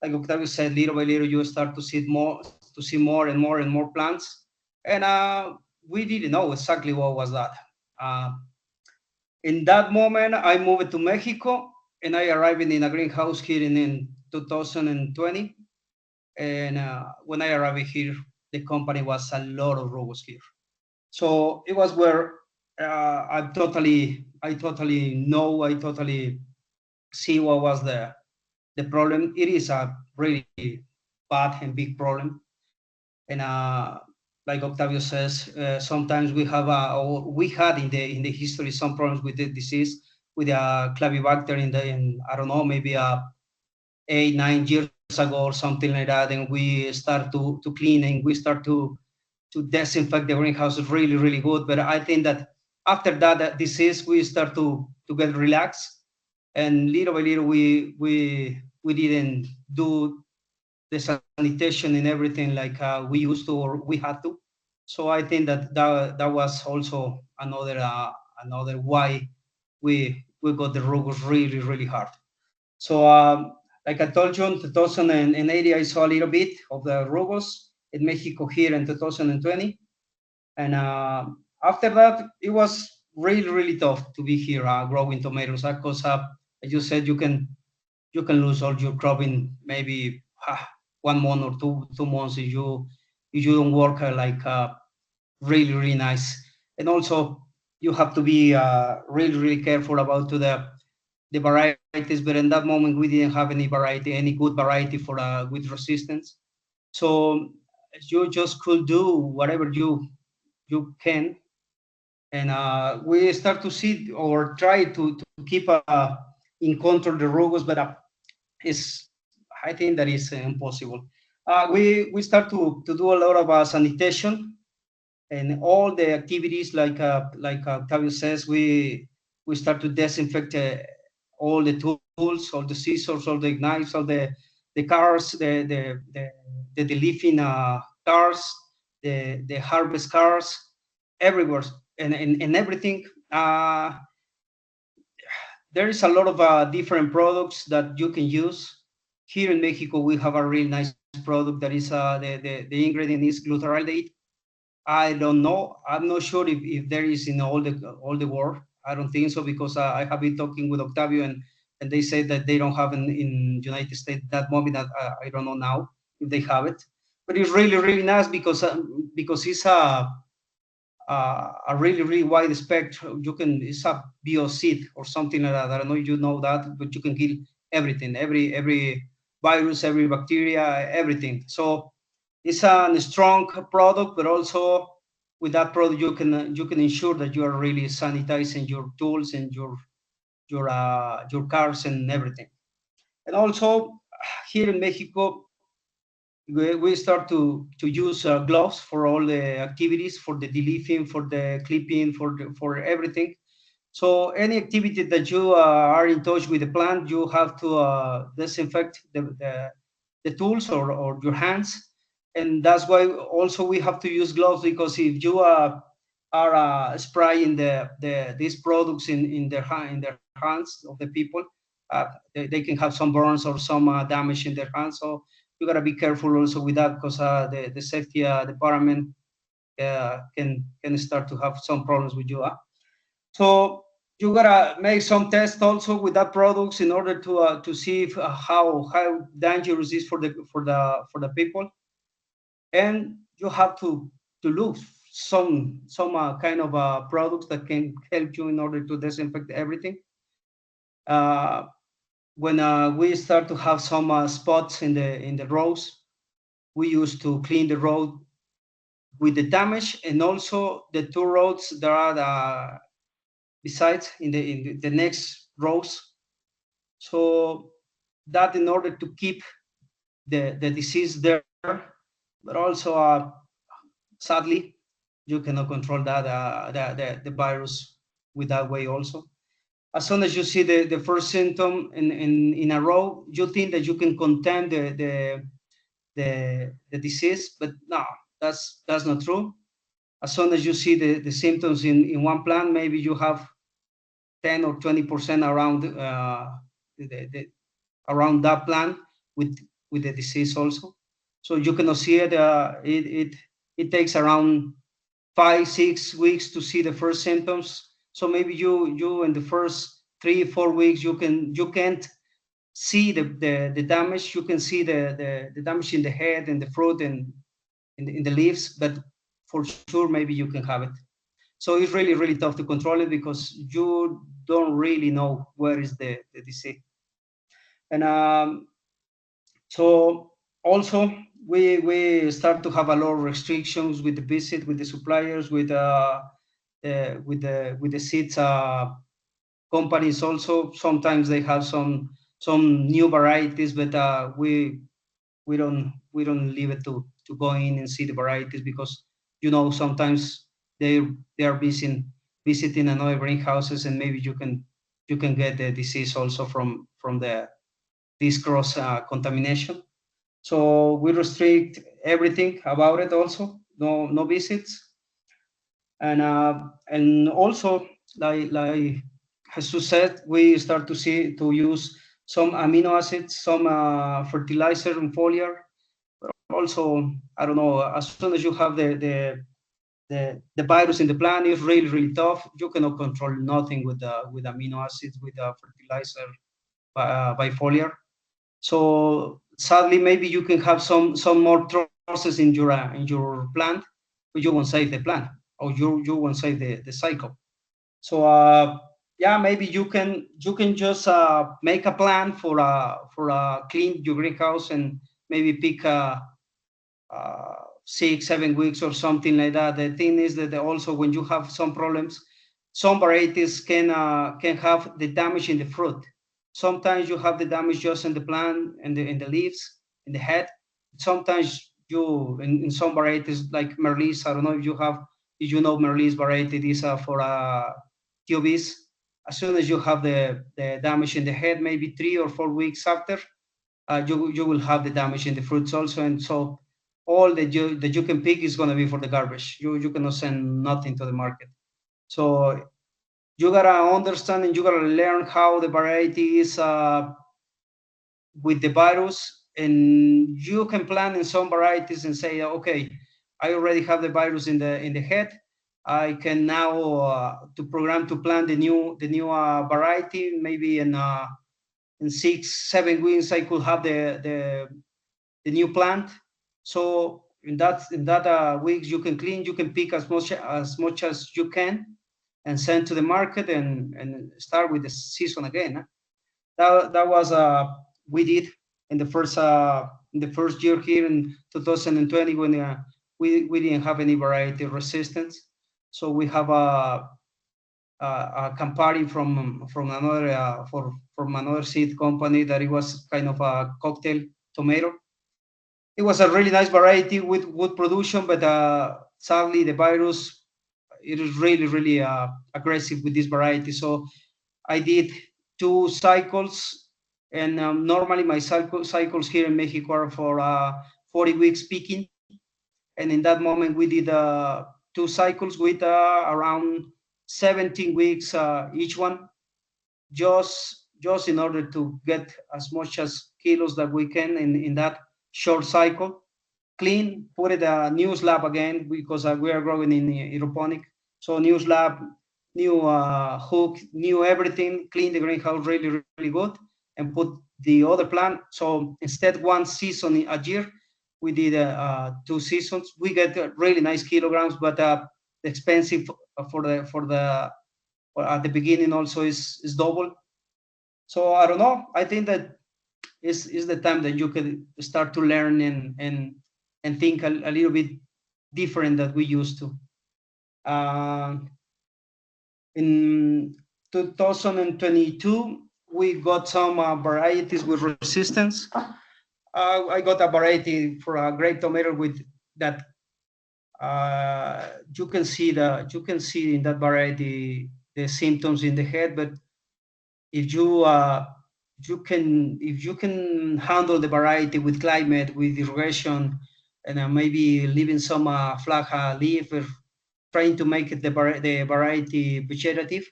like Octavio said, little by little you start to see more and more plants, and we didn't know exactly what was that. In that moment, I moved to Mexico, and I arrived in a greenhouse here in 2020. And when I arrived here, the company was a lot of rugos here. So it was where I totally see what was the problem. It is a really bad and big problem. And like Octavio says, sometimes we have or we had in the history some problems with the disease with a clavibacter in I don't know, maybe 8-9 years ago or something like that, and we start to clean and we start to disinfect the greenhouse really good. But I think that after that disease, we start to get relaxed, and little by little we didn't do the sanitation and everything like we used to or we had to. So I think that was also another why we got the rugos really hard. So like I told you, in 2080, I saw a little bit of the rugos in Mexico here in 2020. And after that, it was really tough to be here growing tomatoes because, as you said, you can lose all your crop in maybe 1 month or two months if you don't work really nice. And also, you have to be really careful about the varieties. But in that moment, we didn't have any good variety for with resistance. So you just could do whatever you can, and we start to see or try to keep in control the rugos, but I think that is impossible. We start to do a lot of sanitation and all the activities like Octavio says. We start to disinfect all the tools, all the scissors, all the knives, all the cars, the leafing cars, the harvest cars, everywhere, and everything. There is a lot of different products that you can use. Here in Mexico, we have a really nice product that is the ingredient is glutaraldehyd. I don't know. I'm not sure if there is in all the world. I don't think so, because I have been talking with Octavio and they say that they don't have in United States that moment. That I don't know now if they have it, but it's really nice because it's a really wide spectrum. It's a bioseed or something like that. I don't know if you know that, but you can kill everything, every virus, every bacteria, everything. So it's a strong product, but also with that product you can ensure that you are really sanitizing your tools and your cars and everything. And also here in Mexico, we start to use gloves for all the activities, for the deleafing, for the clipping, for everything. So any activity that you are in touch with the plant, you have to disinfect the tools or your hands. And that's why also we have to use gloves, because if you are spraying these products in their hands of the people, they can have some burns or some damage in their hands. So you gotta be careful also with that, because the safety department can start to have some problems with you. So you gotta make some tests also with that products in order to see if, how dangerous it is for the people, and you have to look some kind of products that can help you in order to disinfect everything. When we start to have some spots in the roads, we used to clean the road with the damage, and also the two roads that are besides in the next rows. So that in order to keep the disease there, but also sadly you cannot control that the virus with that way also. As soon as you see the first symptom in a row, you think that you can contain the disease, but no, that's not true. As soon as you see the symptoms in one plant, maybe you have 10 or 20% around around that plant with the disease also. So you cannot see it. It takes around 5-6 weeks to see the first symptoms. So maybe you in the first 3-4 weeks you can't see the damage. You can see the damage in the head and the fruit and in the leaves, but for sure maybe you can have it. So it's really, really tough to control it, because you don't really know where is the disease. And so also we start to have a lot of restrictions with the visit with the suppliers, with the seeds companies also. Sometimes they have some new varieties, but we don't leave it to go in and see the varieties, because sometimes they are visiting another greenhouses, and maybe you can get the disease also from this cross contamination. So we restrict everything about it also, no visits. And also, like Jesus said, we start to use some amino acids, some fertilizer and foliar. But also, I don't know, as soon as you have the virus in the plant, it's really, really tough. You cannot control nothing with amino acids, with fertilizer by foliar. So sadly, maybe you can have some more trusses in your plant, but you won't save the plant, or you won't save the cycle. So yeah, maybe you can just make a plan for clean your greenhouse, and maybe pick 6-7 weeks or something like that. The thing is that also when you have some problems, some varieties can have the damage in the fruit. Sometimes you have the damage just in the plant and in the leaves, in the head. Sometimes you in some varieties like Merlis, I don't know if you know Merlis variety. These are for TOBs. As soon as you have the damage in the head, maybe 3 or 4 weeks after, you will have the damage in the fruits also. And so all that you can pick is going to be for the garbage. You cannot send nothing to the market. So you gotta understand and you gotta learn how the variety is with the virus, and you can plan in some varieties and say, okay, I already have the virus in the head. I can now to program to plant the new variety. Maybe in 6-7 weeks I could have the new plant. So in that weeks you can clean, you can pick as much as you can, and send to the market, and start with the season again. That was we did in the first year here in 2020, when we didn't have any variety resistance. So we have a Campari from another seed company that it was kind of a cocktail tomato. it was a really nice variety with good production, but sadly the virus, it is really aggressive with this variety. So I did 2 cycles, and normally my cycles here in Mexico are for 40 weeks picking. And in that moment, we did 2 cycles with around 17 weeks each one, just in order to get as much as kilos that we can in that short cycle. Clean, put it a new slab again, because we are growing in aeroponic. So new slab, new hook, new everything, clean the greenhouse really good, and put the other plant. So instead 1 season a year, we did 2 seasons. We get really nice kilograms, but expensive for the at the beginning also is double. So I don't know. I think that is the time that you can start to learn and think a little bit different that we used to. In 2022, we got some varieties with resistance. I got a variety for a grape tomato with that. You can see in that variety the symptoms in the head, but if you can handle the variety with climate, with irrigation, and maybe leaving some flag leaf, or trying to make it the variety vegetative,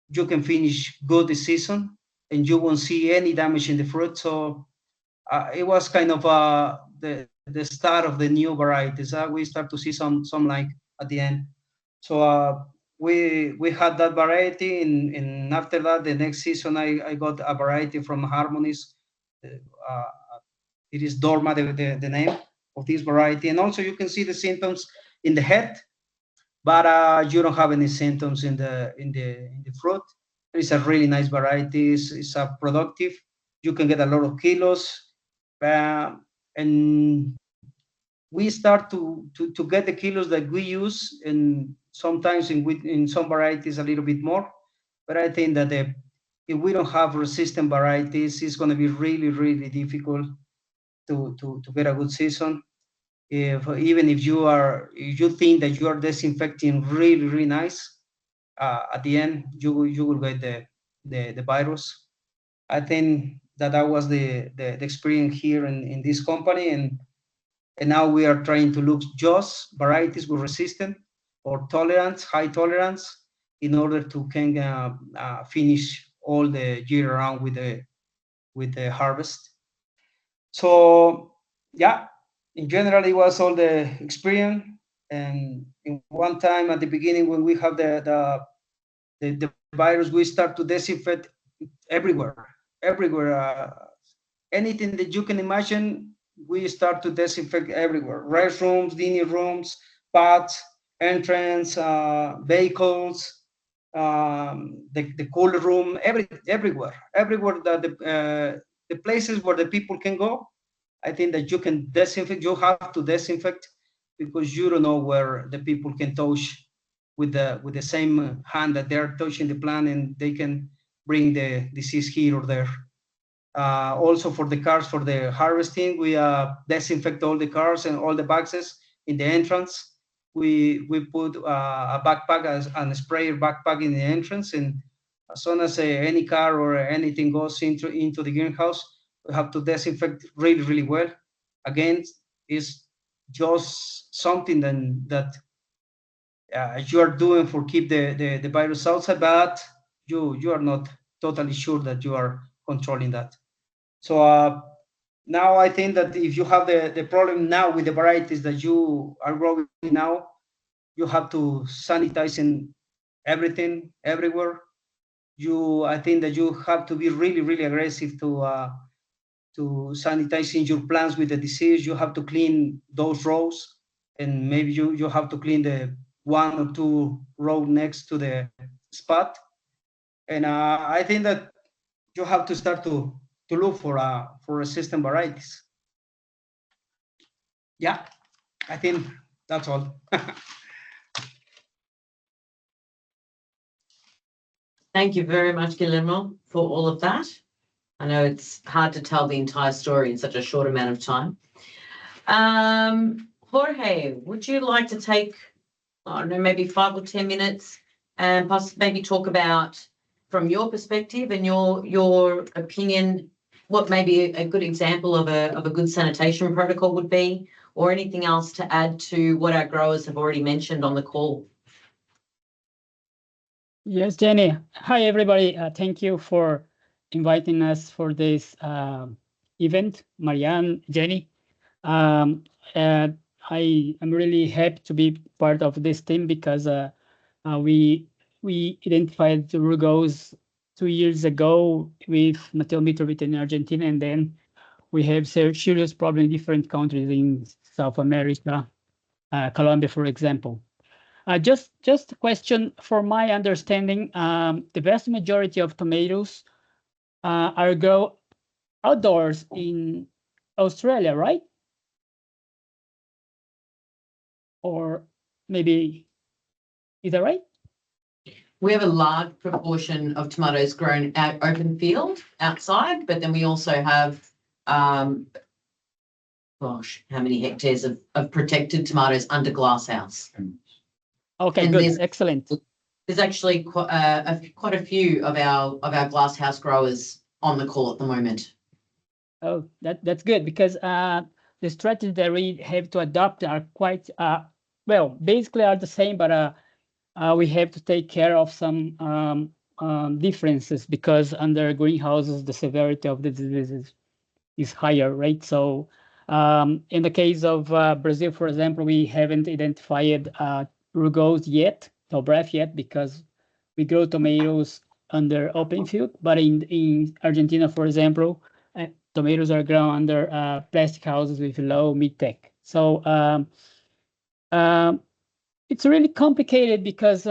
you can finish good this season, and you won't see any damage in the fruit. So it was kind of the start of the new varieties. We start to see some light at the end. So we had that variety, and after that, the next season, I got a variety from Harmonies. It is Dorma, the name of this variety, and also you can see the symptoms in the head, but you don't have any symptoms in the fruit. It's a really nice variety. It's productive. You can get a lot of kilos, and we start to get the kilos that we use, and sometimes in some varieties a little bit more. But I think that if we don't have resistant varieties, it's going to be really difficult to get a good season. Even if you think that you are disinfecting really nice, at the end you will get the virus. I think that was the experience here in this company, and now we are trying to look just varieties with resistant or tolerance, high tolerance, in order to can finish all the year around with the harvest. So yeah, in general, it was all the experience. And in one time at the beginning, when we have the virus, we start to disinfect everywhere. Anything that you can imagine, we start to disinfect everywhere. Restrooms, dinner rooms, pots, entrance, vehicles, the cool room, everywhere that the places where the people can go. I think that you can disinfect. You have to disinfect, because you don't know where the people can touch with the same hand that they're touching the plant, and they can bring the disease here or there. Also for the cars, for the harvesting, we disinfect all the cars and all the boxes in the entrance. We put a backpack and a sprayer backpack in the entrance, and as soon as any car or anything goes into the greenhouse, we have to disinfect really well. Again, it's just something that you are doing for keep the virus outside, but you are not totally sure that you are controlling that. So now I think that if you have the problem now with the varieties that you are growing now, you have to sanitize in everything, everywhere. I think that you have to be really aggressive to sanitizing your plants with the disease. You have to clean those rows, and maybe you have to clean the 1 or 2 row next to the spot. And I think that you have to start to look for resistant varieties. Yeah, I think that's all. Thank you very much, Guillermo, for all of that. I know it's hard to tell the entire story in such a short amount of time. Jorge, would you like to take, I don't know, maybe 5 or 10 minutes and maybe talk about, from your perspective and your opinion, what maybe a good example of a good sanitation protocol would be, or anything else to add to what our growers have already mentioned on the call? Yes, Jenny. Hi, everybody. Thank you for inviting us for this event, Marianne, Jenny. I am really happy to be part of this team because we identified the rugose 2 years ago with Matteo Mitrovic in Argentina, and then we have serious problem in different countries in South America, Colombia, for example. Just a question. For my understanding, the vast majority of tomatoes are grown outdoors in Australia, right? Or maybe, is that right? We have a large proportion of tomatoes grown at open field outside, but then we also have, gosh, how many hectares of protected tomatoes under glasshouse? Okay, And good, excellent. There's actually quite a few of our glasshouse growers on the call at the moment. Oh, that's good, because the strategies that we have to adopt are quite well, basically are the same, but we have to take care of some differences, because under greenhouses the severity of the diseases is higher, right? So in the case of Brazil, for example, we haven't identified rugose yet, ToBRFV yet, because we grow tomatoes under open field. But in Argentina, for example, tomatoes are grown under plastic houses with low mid-tech. So it's really complicated because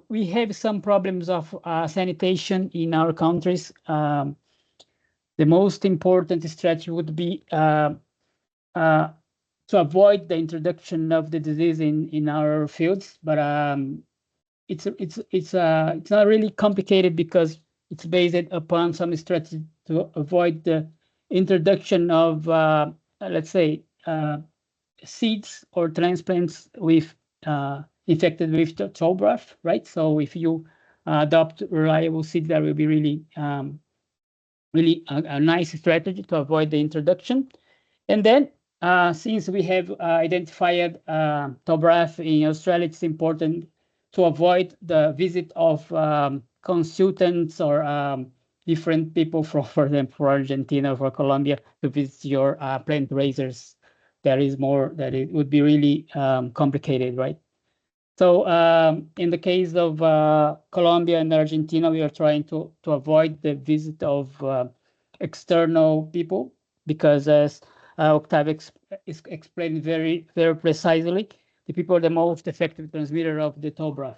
we have some problems of sanitation in our countries. The most important strategy would be to avoid the introduction of the disease in our fields, but it's not really complicated because it's based upon some strategy to avoid the introduction of let's say seeds or transplants with infected with the ToBRFV, right? So if you adopt reliable seeds, that will be really a nice strategy to avoid the introduction. And then since we have identified ToBRFV in Australia, it's important to avoid the visit of consultants or different people for Argentina, for Colombia, to visit your plant raisers. That it would be really complicated, right? So in the case of Colombia and Argentina, we are trying to avoid the visit of external people, because as Octavio is explained very precisely, the people are the most effective transmitter of the ToBRFV.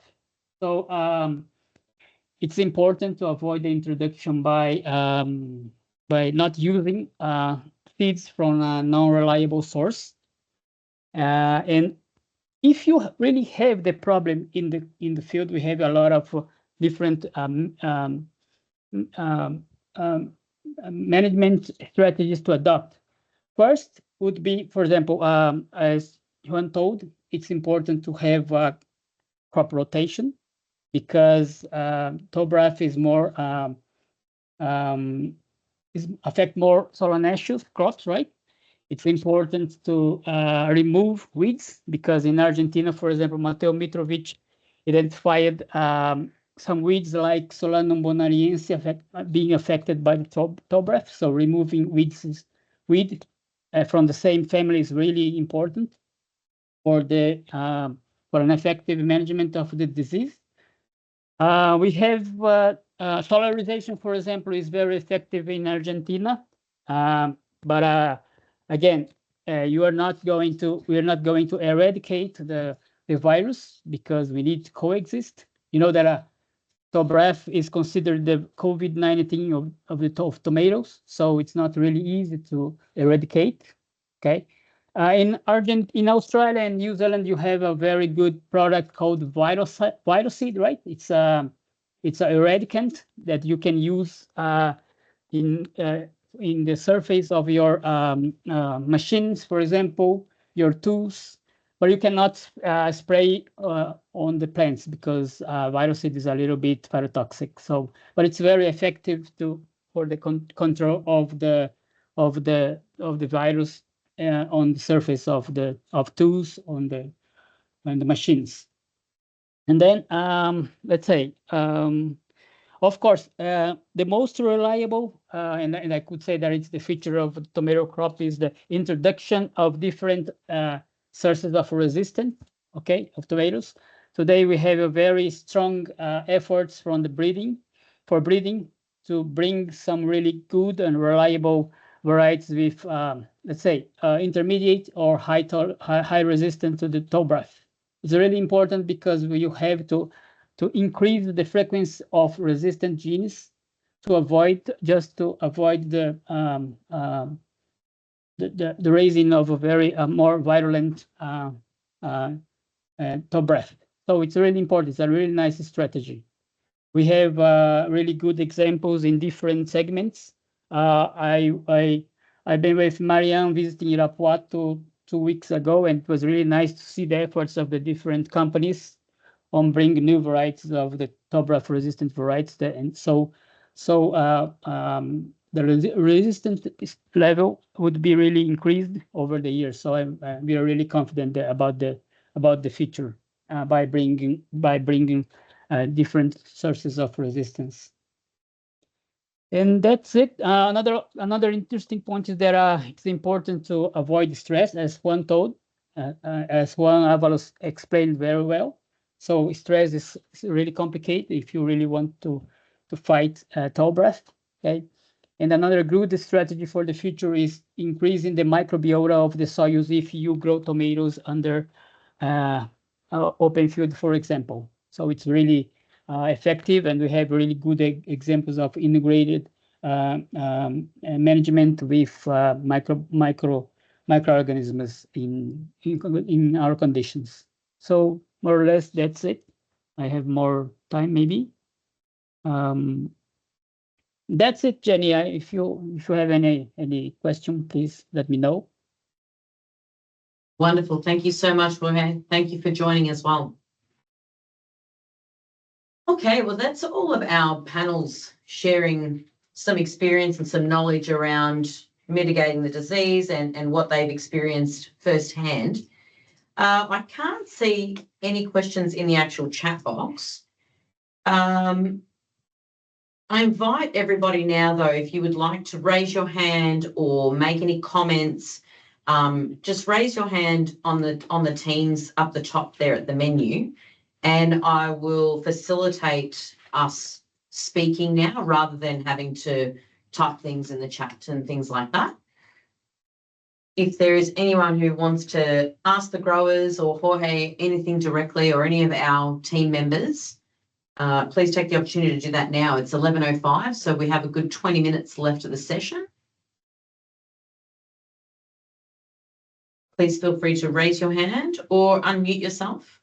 So it's important to avoid the introduction by not using seeds from a non-reliable source. And if you really have the problem in the field, we have a lot of different management strategies to adopt. First would be, for example, as Juan told, it's important to have crop rotation, because ToBRFV is more affect more solanaceous crops, right? It's important to remove weeds, because in Argentina, for example, Matteo Mitrovic identified some weeds like Solanum bonariense being affected by the ToBRFV. So removing weed from the same family is really important for an effective management of the disease. We have solarization, for example, is very effective in Argentina, but again, we are not going to eradicate the virus, because we need to coexist. You know that ToBRFV is considered the COVID-19 of tomatoes, so it's not really easy to eradicate. Okay, in Australia and New Zealand, you have a very good product called Vitalseed, right? It's a eradicant that you can use in the surface of your machines, for example, your tools, but you cannot spray on the plants because virucid is a little bit phytotoxic. So, but it's very effective for the control of the virus on the surface of tools on the machines. And then let's say, of course, the most reliable, and I could say that it's the feature of the tomato crop, is the introduction of different sources of resistance, okay, of tomatoes. Today we have a very strong efforts from the breeding to bring some really good and reliable varieties with, let's say, intermediate or high resistance to the ToBRFV. It's really important because you have to increase the frequency of resistant genes to avoid the raising of a very more virulent ToBRFV. So it's really important. It's a really nice strategy. We have really good examples in different segments. I've been with Marianne visiting Irapuato 2 weeks ago, and it was really nice to see the efforts of the different companies on bringing new varieties of the ToBRFV resistant varieties. And so the resistance level would be really increased over the years. So we are really confident about the future by bringing different sources of resistance. And that's it. Another interesting point is that it's important to avoid stress, as Juan told, as Juan Avalos explained very well. So stress is really complicated if you really want to fight ToBRFV. Okay, and another good strategy for the future is increasing the microbiota of the soils if you grow tomatoes under open field, for example. So it's really effective, and we have really good examples of integrated management with microorganisms in our conditions. So more or less that's it. I have more time maybe. That's it, Jenny. If you have any question, please let me know. Wonderful. Thank you so much, Jorge. Thank you for joining as well. Okay, well, that's all of our panels sharing some experience and some knowledge around mitigating the disease and what they've experienced firsthand. I can't see any questions in the actual chat box. I invite everybody now, though, if you would like to raise your hand or make any comments, just raise your hand on the Teams up the top there at the menu, and I will facilitate us speaking now rather than having to type things in the chat and things like that. If there is anyone who wants to ask the growers or Jorge anything directly, or any of our team members, please take the opportunity to do that now. It's 11:05, so we have a good 20 minutes left of the session. Please feel free to raise your hand or unmute yourself.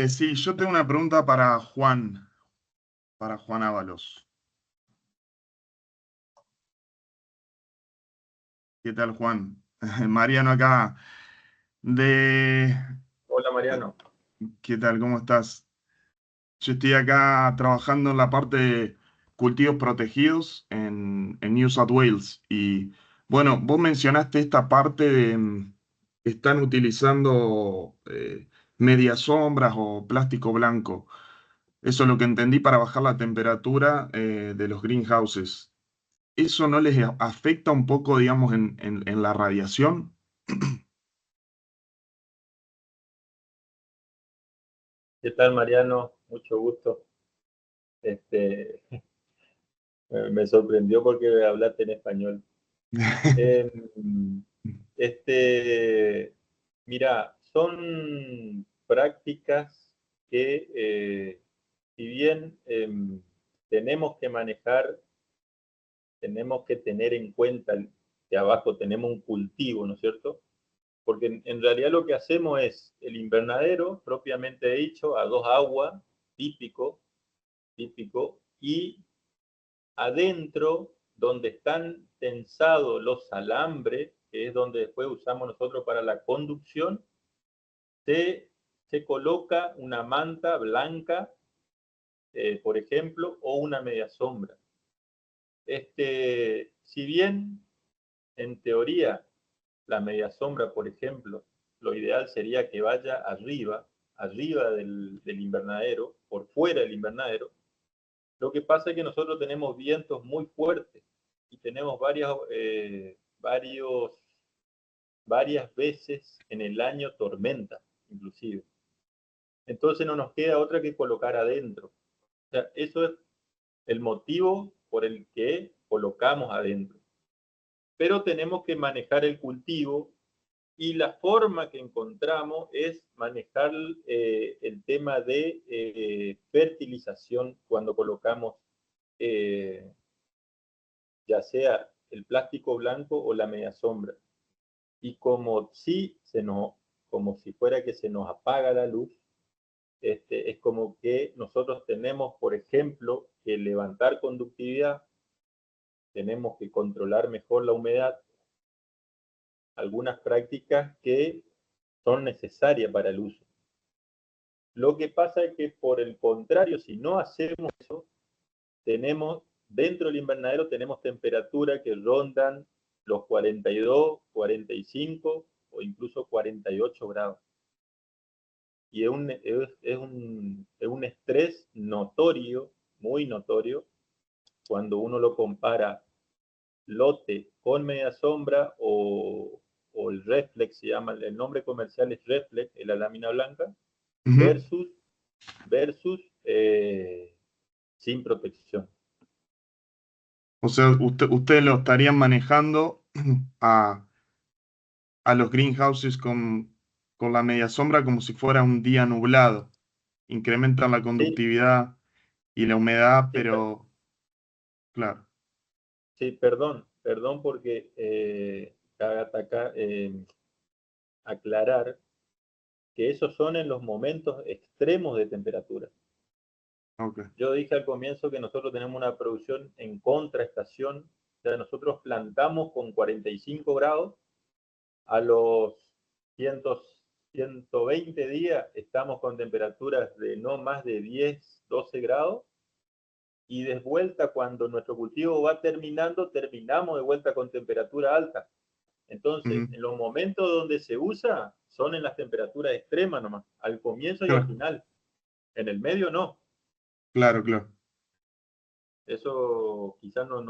Sí, yo tengo una pregunta para Juan Ábalos. ¿Qué tal, Juan? Mariano acá. Hola, Mariano. ¿Qué tal? ¿Cómo estás? Yo estoy acá trabajando en la parte de cultivos protegidos en New South Wales. Y bueno, vos mencionaste esta parte de que están utilizando medias sombras o plástico blanco. Eso es lo que entendí, para bajar la temperatura de los greenhouses. ¿Eso no les afecta un poco, digamos, en la radiación? ¿Qué tal, Mariano? Mucho gusto. Me sorprendió porque hablaste en español. Mira, son prácticas que, si bien tenemos que manejar, tenemos que tener en cuenta que abajo tenemos un cultivo, ¿no es cierto? Porque en realidad lo que hacemos es el invernadero, propiamente dicho, a 2 aguas, típico, y adentro, donde están tensados los alambres, que es donde después usamos nosotros para la conducción, se coloca una manta blanca, por ejemplo, o una media sombra. Si bien en teoría la media sombra, por ejemplo, lo ideal sería que vaya arriba del invernadero, por fuera del invernadero. Lo que pasa es que nosotros tenemos vientos muy fuertes y tenemos varias veces en el año tormenta, inclusive. Entonces no nos queda otra que colocar adentro. O sea, eso es el motivo por el que colocamos adentro. Pero tenemos que manejar el cultivo y la forma que encontramos es manejar el tema de fertilización cuando colocamos ya sea el plástico blanco o la media sombra. Y como si fuera que se nos apaga la luz, es como que nosotros tenemos, por ejemplo, que levantar conductividad, tenemos que controlar mejor la humedad, algunas prácticas que son necesarias para el uso. Lo que pasa es que, por el contrario, si no hacemos eso, dentro del invernadero tenemos temperaturas que rondan los 42, 45 o incluso 48 grados. Y es un estrés notorio, muy notorio, cuando uno lo compara lote con media sombra o el reflex, se llama, el nombre comercial es reflex, es la lámina blanca, versus sin protección. O sea, ustedes lo estarían manejando a los greenhouses con la media sombra como si fuera un día nublado. Incrementan la conductividad y la humedad, pero claro. Sí, perdón porque cabe aclarar que esos son en los momentos extremos de temperatura. Okay. Yo dije al comienzo que nosotros tenemos una producción en contraestación, o sea, nosotros plantamos con 45 grados, a los 120 días estamos con temperaturas de no más de 10, 12 grados, y de vuelta cuando nuestro cultivo va terminando, terminamos de vuelta con temperatura alta. Entonces, en los momentos donde se usa, son en las temperaturas extremas nomás, al comienzo y al final. En el medio no. Claro, claro. Eso quizás no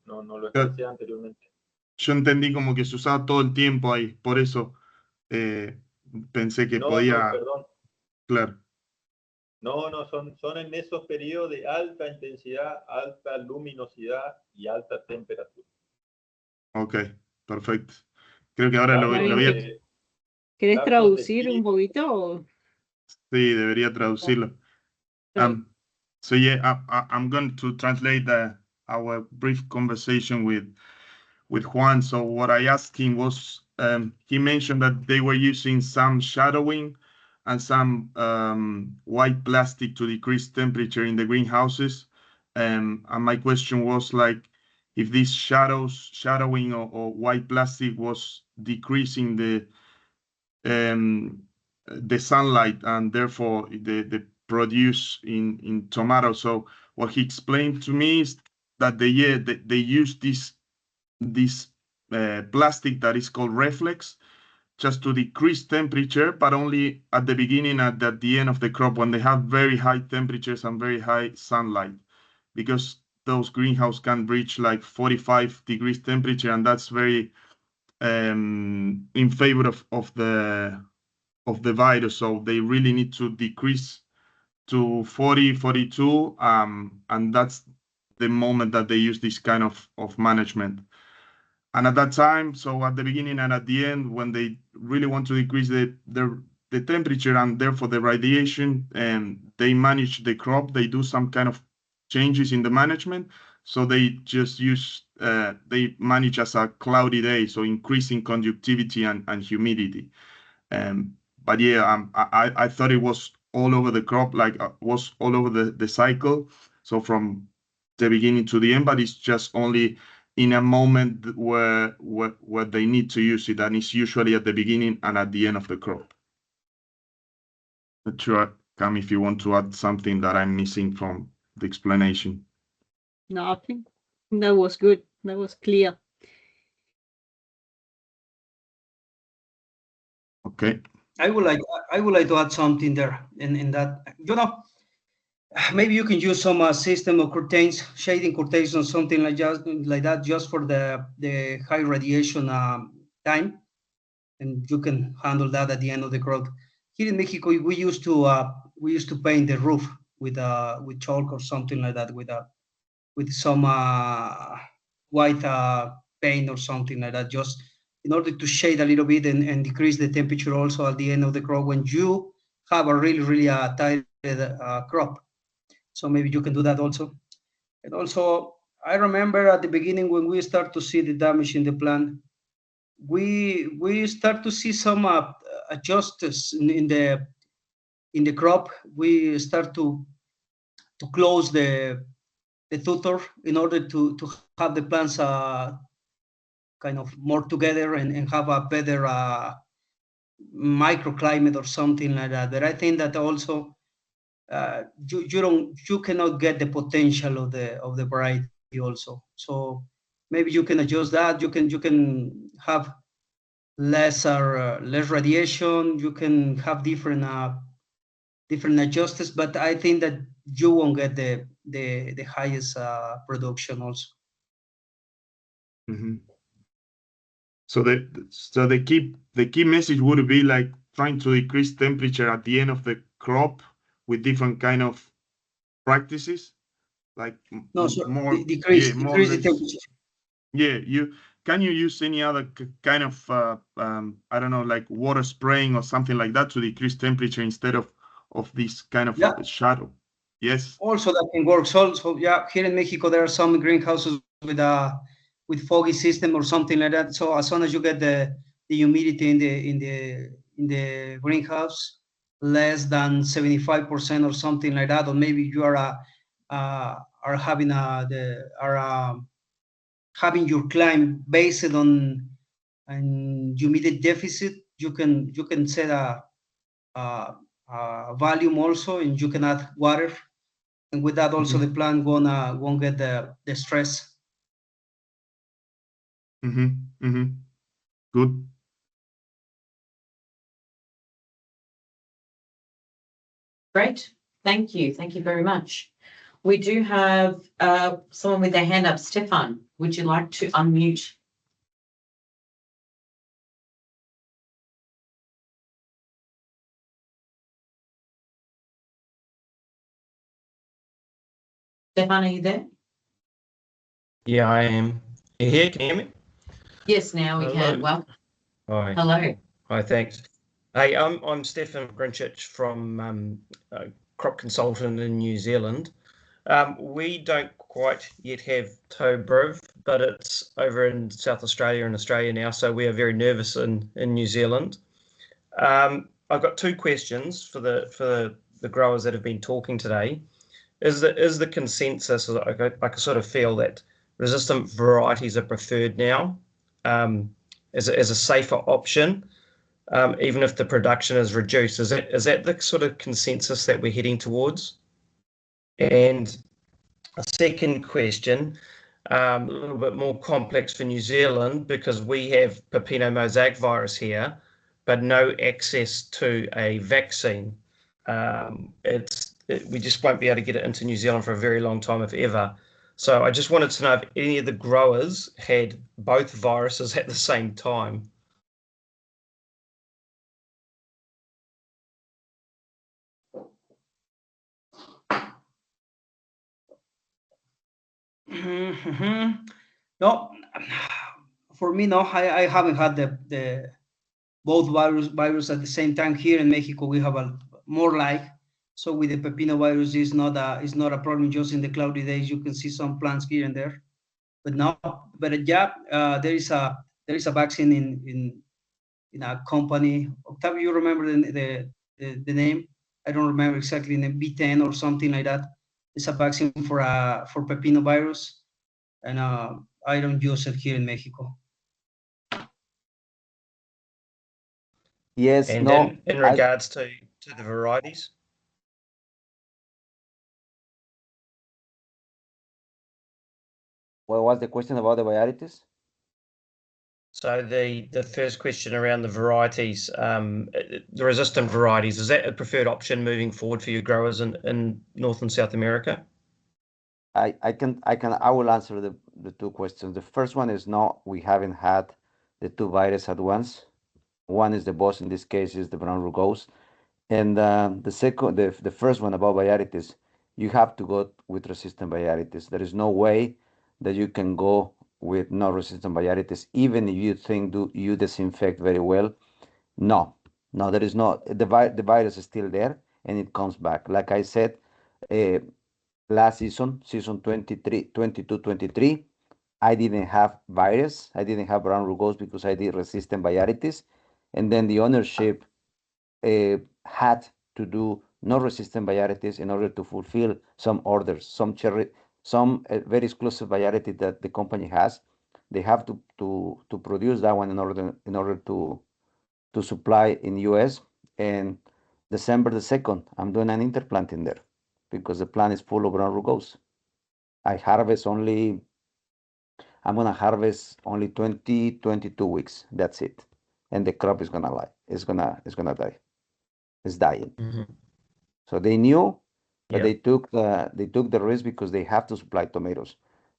lo expresé anteriormente. Yo entendí como que se usaba todo el tiempo ahí, por eso pensé que podía. No, perdón. Claro. No, son en esos periodos de alta intensidad, alta luminosidad y alta temperatura. Ok, perfecto. Creo que ahora lo voy a... ¿Querés traducir un poquito? Sí, debería traducirlo. So yeah, I'm going to translate our brief conversation with Juan. So what I asked him was, he mentioned that they were using some shadowing and some white plastic to decrease temperature in the greenhouses. And my question was like, if this shadowing or white plastic was decreasing the sunlight and therefore the produce in tomatoes. So what he explained to me is that they use this plastic that is called reflex just to decrease temperature, but only at the beginning and at the end of the crop when they have very high temperatures and very high sunlight, because those greenhouse can reach like 45 degrees temperature, and that's very in favor of the virus. So they really need to decrease to 40, 42, and that's the moment that they use this kind of management. And at that time, so at the beginning and at the end, when they really want to decrease the temperature and therefore the radiation, and they manage the crop, they do some kind of changes in the management. So they just use, they manage as a cloudy day, so increasing conductivity and humidity. But yeah, I thought it was all over the crop, like was all over the cycle. So from the beginning to the end, but it's just only in a moment where they need to use it, and it's usually at the beginning and at the end of the crop. Not sure, Cam, if you want to add something that I'm missing from the explanation. No, I think that was good. That was clear. Okay. I would like to add something there in that, you know, maybe you can use some system of curtains, shading curtains or something like that, just for the high radiation time, and you can handle that at the end of the crop. Here in Mexico, we used to paint the roof with chalk or something like that, with some white paint or something like that, just in order to shade a little bit and decrease the temperature also at the end of the crop when you have a really tight crop. So maybe you can do that also. And also, I remember at the beginning when we start to see the damage in the plant, we start to see some adjustments in the crop. We start to close the tutor in order to have the plants kind of more together and have a better microclimate or something like that. But I think that also you cannot get the potential of the variety also. So maybe you can adjust that. You can have less radiation. You can have different adjustments, but I think that you won't get the highest production also. Mm-hmm. So the key message would be like trying to decrease temperature at the end of the crop with different kind of practices, like no, so more decrease the temperature. Yeah, can you use any other kind of I don't know, like water spraying or something like that to decrease temperature instead of this kind of shadow? Yes. Also, that can work. So yeah, here in Mexico there are some greenhouses with foggy system or something like that. So as soon as you get the humidity in the greenhouse less than 75% or something like that, or maybe you are having having your climb based on humidity deficit, you can set a volume also, and you can add water, and with that also the plant won't get the stress. Good. Great. Thank you. Thank you very much. We do have someone with their hand up. Stefan, would you like to unmute? Stefan, are you there? Yeah, I am. You here? Can you hear me? Yes, now we can. Well, hi. Hello. Hi, thanks. Hey, I'm Stefan Grinchich from Crop Consultant in New Zealand. We don't quite yet have ToBRFV, but it's over in South Australia and Australia now, so we are very nervous in New Zealand. I've got two questions for the growers that have been talking today. Is the consensus? I can sort of feel that resistant varieties are preferred now as a safer option, even if the production is reduced. Is that the sort of consensus that we're heading towards? And a second question, a little bit more complex for New Zealand, because we have Pepino mosaic virus here, but no access to a vaccine. We just won't be able to get it into New Zealand for a very long time, if ever. So I just wanted to know if any of the growers had both viruses at the same time. No, for me, no. I haven't had the both virus at the same time. Here in Mexico, we have more like So with the pepino virus, is not a problem. Just in the cloudy days, you can see some plants here and there, but no. But yeah, there is a vaccine in a company. Octavio, you remember the name? I don't remember exactly, the B10 or something like that. It's a vaccine for pepino virus, and I don't use it here in Mexico. Yes, And no, in regards to the varieties, what was the question about the varieties? so the first question around the varieties, the resistant varieties, is that a preferred option moving forward for your growers in North and South America? I will answer the two questions. The first one is no, we haven't had the two viruses at once. One is the boss, in this case is the brown rugose. And the first one about varieties, you have to go with resistant varieties. There is no way that you can go with no resistant varieties, even if you think you disinfect very well. No, there is no, the virus is still there and it comes back. Like I said, last season 23, 22, 23, I didn't have virus. I didn't have brown rugose because I did resistant varieties. And then the ownership had to do no resistant varieties in order to fulfill some orders, some very exclusive variety that the company has. They have to produce that one in order to supply in US. And December the 2nd, I'm doing an interplanting there because the plant is full of brown rugose. I'm gonna harvest only 22 weeks. That's it. And the crop is gonna die. It's gonna die. It's dying. Mm-hmm. So they knew, but Yeah. they took the risk because they have to supply tomatoes.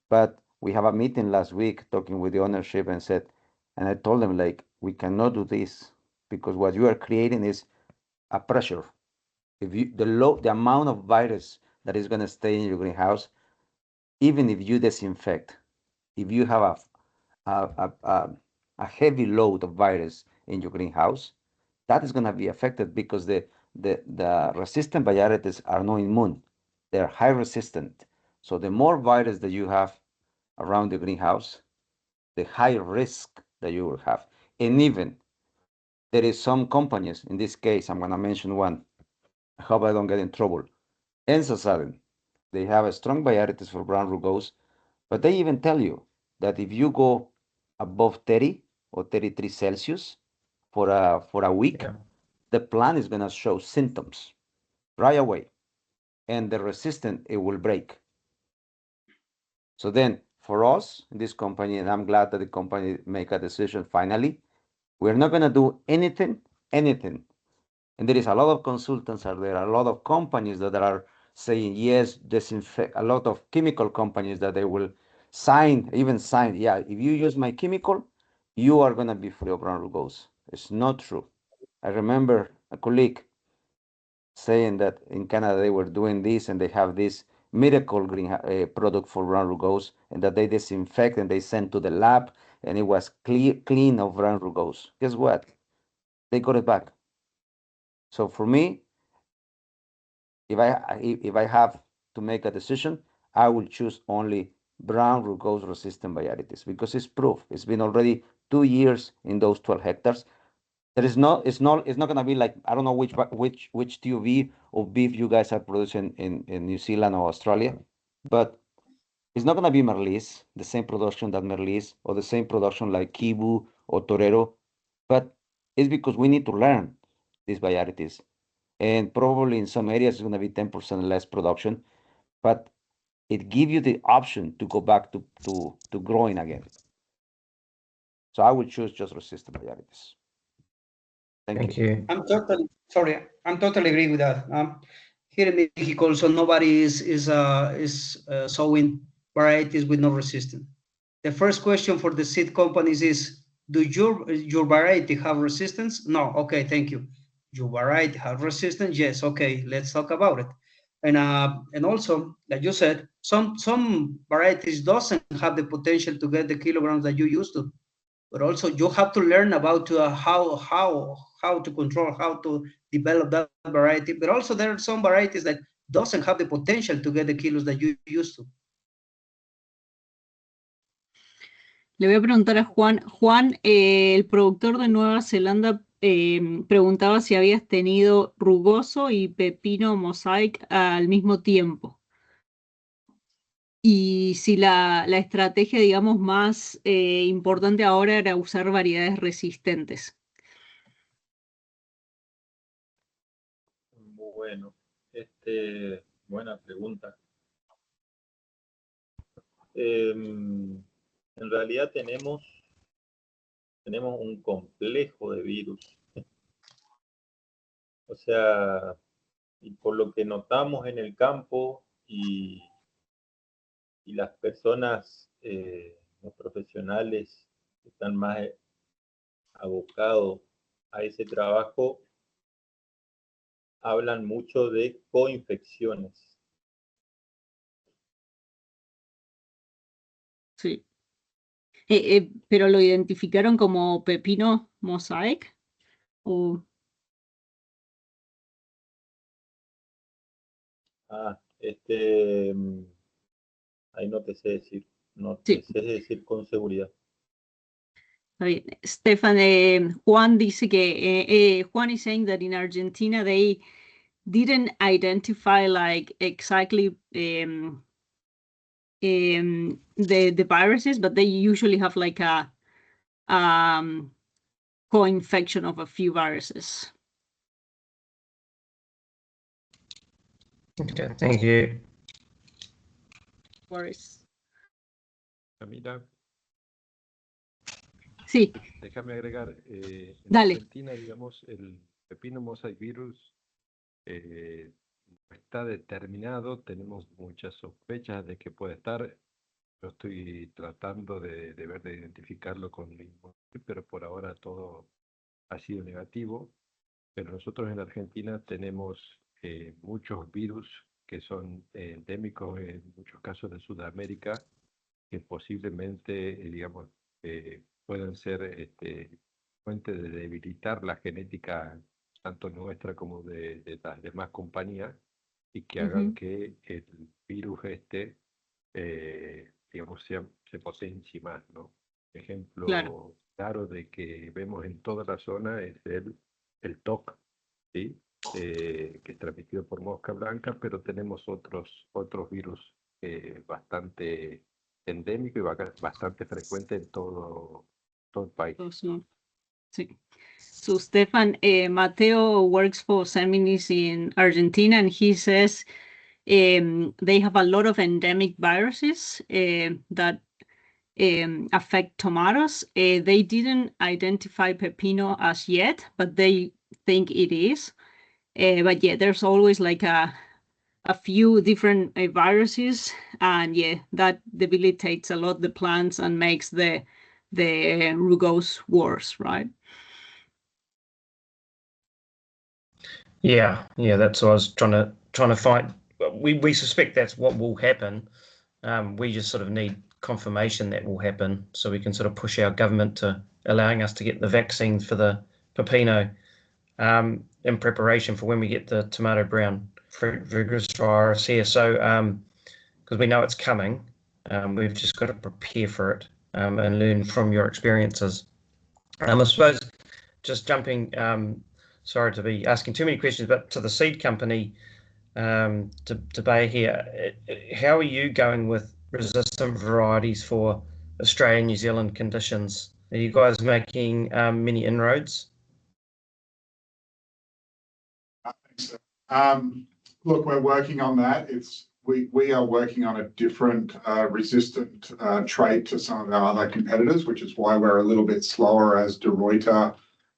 But we have a meeting last week talking with the ownership and I told them, like, we cannot do this because what you are creating is a pressure. If you the amount of virus that is gonna stay in your greenhouse, even if you disinfect, if you have a heavy load of virus in your greenhouse, that is going to be affected because the resistant varieties are not immune. They're high resistant. So the more virus that you have around the greenhouse, the higher risk that you will have. And even there is some companies, in this case, I'm going to mention one. I hope I don't get in trouble. Ensasaden, they have a strong varieties for brown rugose, but they even tell you that if you go above 30 or 33 Celsius for a week, Yeah. the plant is going to show symptoms right away, and the resistant, it will break. So then for us in this company, and I'm glad that the company make a decision finally, we're not going to do anything. And there is a lot of consultants out there, a lot of companies that are saying yes, disinfect, a lot of chemical companies that they will sign, yeah, if you use my chemical, you are going to be free of brown rugose. It's not true. I remember a colleague saying that in Canada they were doing this and they have this miracle green product for brown rugose, and that they disinfect and they send to the lab and it was clean of brown rugose. Guess what? They got it back. So for me, if I have to make a decision, I will choose only brown rugose resistant varieties because it's proof. It's been already 2 years in those 12 hectares. It's not going to be like, I don't know which TOV or beef you guys are producing in New Zealand or Australia, but it's not going to be Merlis, the same production that Merlis, or the same production like Kibu or Torero, but it's because we need to learn these varieties. And probably in some areas it's going to be 10% less production, but it gives you the option to go back to growing again. So I would choose just resistant varieties. Thank you. I'm totally agree with that. Here in Mexico, also nobody is sowing varieties with no resistance. The first question for the seed companies is, do your variety have resistance? No. Okay, thank you. Your variety have resistance? Yes. Okay, let's talk about it. And also, like you said, some varieties doesn't have the potential to get the kilograms that you used to. but also you have to learn about how to control, how to develop that variety. But also there are some varieties that doesn't have the potential to get the kilos that you used to. Le voy a preguntar a Juan. Juan, el productor de Nueva Zelanda, preguntaba si habías tenido rugoso y pepino mosaic al mismo tiempo. Y si la estrategia, digamos, más importante ahora era usar variedades resistentes. Bueno, buena pregunta. En realidad tenemos un complejo de virus. O sea, y por lo que notamos en el campo y las personas, los profesionales que están más abocados a ese trabajo, hablan mucho de coinfecciones. Sí. ¿Pero lo identificaron como pepino mosaic? ¿O? Ahí no te sé decir, no Sí. te sé decir con seguridad. Está bien. Stefan, Juan dice que Juan is saying that in Argentina they didn't identify like exactly the viruses, but they usually have like a co-infection of a few viruses. Okay, thank you. Boris. Camila, Sí, déjame agregar, en Dale. Argentina, digamos, el pepino mosaic virus no está determinado, tenemos muchas sospechas de que puede estar. Yo estoy tratando de ver de identificarlo con mi móvil, pero por ahora todo ha sido negativo. Pero nosotros en Argentina tenemos muchos virus que son endémicos en muchos casos de Sudamérica, que posiblemente, digamos, puedan ser fuente de debilitar la genética tanto nuestra como de las demás compañías, y que hagan que el virus digamos, se potencie más, ¿no? Ejemplo claro de que vemos en toda la zona es el TOC, ¿sí? Que es transmitido por mosca blanca, pero tenemos otros virus bastante endémico y bastante frecuente en todo el país. Sí. So Stefan, Mateo works for Seminis in Argentina, and he says they have a lot of endemic viruses that affect tomatoes. They didn't identify pepino as yet, but they think it is. But yeah, there's always like a few different viruses, and yeah, that debilitates a lot the plants and makes the rugose worse, right? Yeah, that's what I was trying to find. We suspect that's what will happen. We just sort of need confirmation that will happen, so we can sort of push our government to allowing us to get the vaccines for the pepino in preparation for when we get the tomato brown fruit virus here. So because we know it's coming, we've just got to prepare for it and learn from your experiences. I suppose just jumping, sorry to be asking too many questions, but to the seed company, to Bay here, how are you going with resistant varieties for Australia and New Zealand conditions? Are you guys making many inroads? Look, we're working on that. We are working on a different resistant trait to some of our other competitors, which is why we're a little bit slower as De Ruyter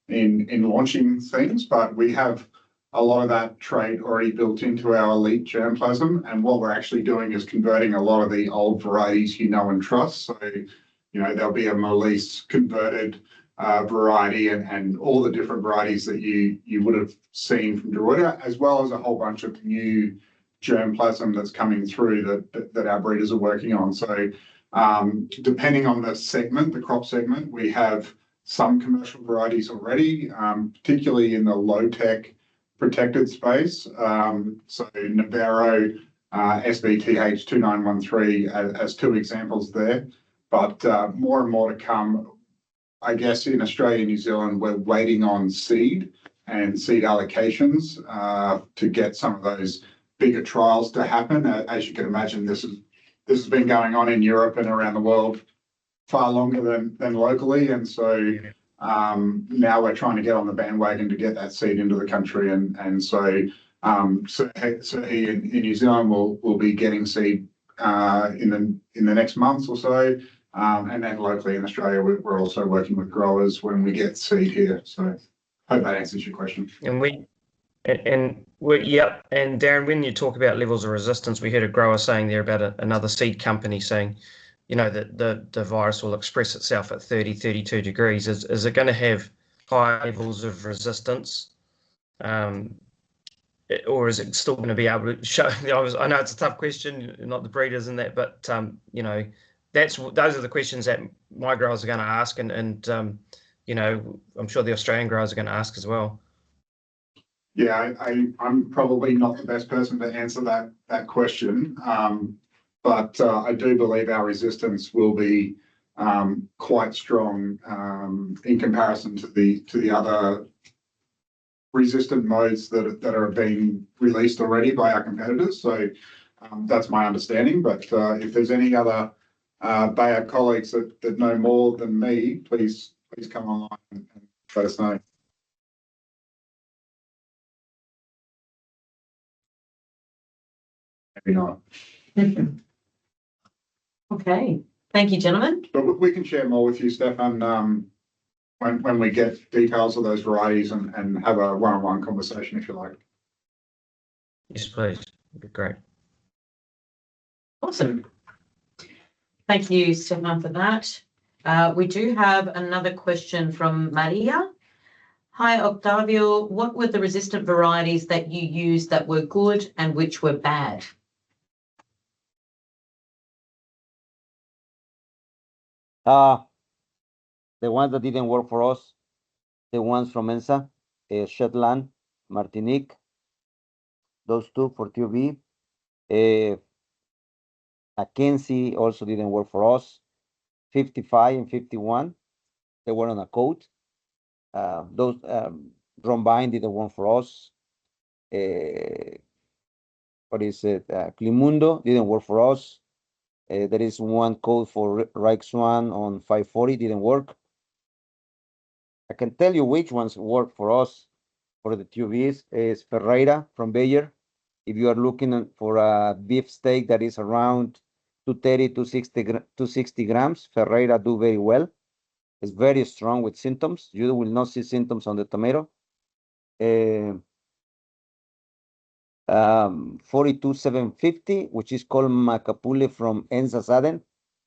in launching things. But we have a lot of that trait already built into our elite germplasm, and what we're actually doing is converting a lot of the old varieties you know and trust. So, there'll be a Molise converted variety and all the different varieties that you would have seen from De Ruyter, as well as a whole bunch of new germplasm that's coming through that our breeders are working on. So Depending on the segment, the crop segment, we have some commercial varieties already, particularly in the low-tech protected space. So Navero, SBTH 2913 as two examples there, but more and more to come. I guess in Australia and New Zealand, we're waiting on seed and seed allocations to get some of those bigger trials to happen. As you can imagine, this has been going on in Europe and around the world far longer than locally, and so now we're trying to get on the bandwagon to get that seed into the country, and so here in New Zealand we'll be getting seed in the next months or so. And then locally in Australia, we're also working with growers when we get seed here. So hope that answers your question. And Darren, when you talk about levels of resistance, we heard a grower saying there about another seed company saying, that the virus will express itself at 30, 32 degrees. Is it going to have high levels of resistance? Or is it still going to be able to show? I know it's a tough question, not the breeders and that, but those are the questions that my growers are going to ask, and I'm sure the Australian growers are going to ask as well. Yeah, I'm probably not the best person to answer that question, but I do believe our resistance will be quite strong in comparison to the other resistant modes that are being released already by our competitors. So that's my understanding. But if there's any other Bayer colleagues that know more than me, please come online and let us know. Maybe not. Okay, thank you, gentlemen. But we can share more with you, Stefan, when we get details of those varieties and have a one-on-one conversation if you like. Yes, please. That'd be great. Awesome. Thank you, Stefan, for that. We do have another question from Maria. Hi, Octavio. What were the resistant varieties that you used that were good and which were bad? The ones that didn't work for us, the ones from ENSA, Shetland, Martinique, those two for TOB. Mackenzie also didn't work for us. 55 and 51, they were on a coat. Those Rombine didn't work for us. What is it? Climundo didn't work for us. There is one code for Reichswan on 540, didn't work. I can tell you which ones work for us for the TUVs is Ferreira from Bayer. If you are looking for a beef steak that is around 230 to 260 grams, Ferreira do very well. It's very strong with symptoms. You will not see symptoms on the tomato. 42750, which is called Macapule from Enza Saden,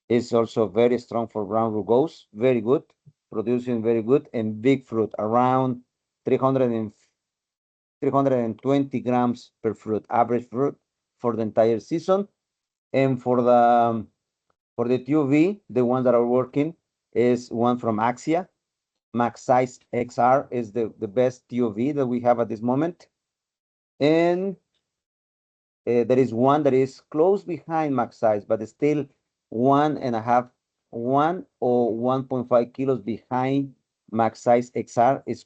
is also very strong for brown rugose. Very good, producing very good, and big fruit around 320 grams per fruit, average fruit for the entire season. And for the TUV, the ones that are working is one from Axia. Max Size XR is the best TUV that we have at this moment. And there is one that is close behind Max Size, but still 1.5 or 1.5 kilos behind Max Size XR. It's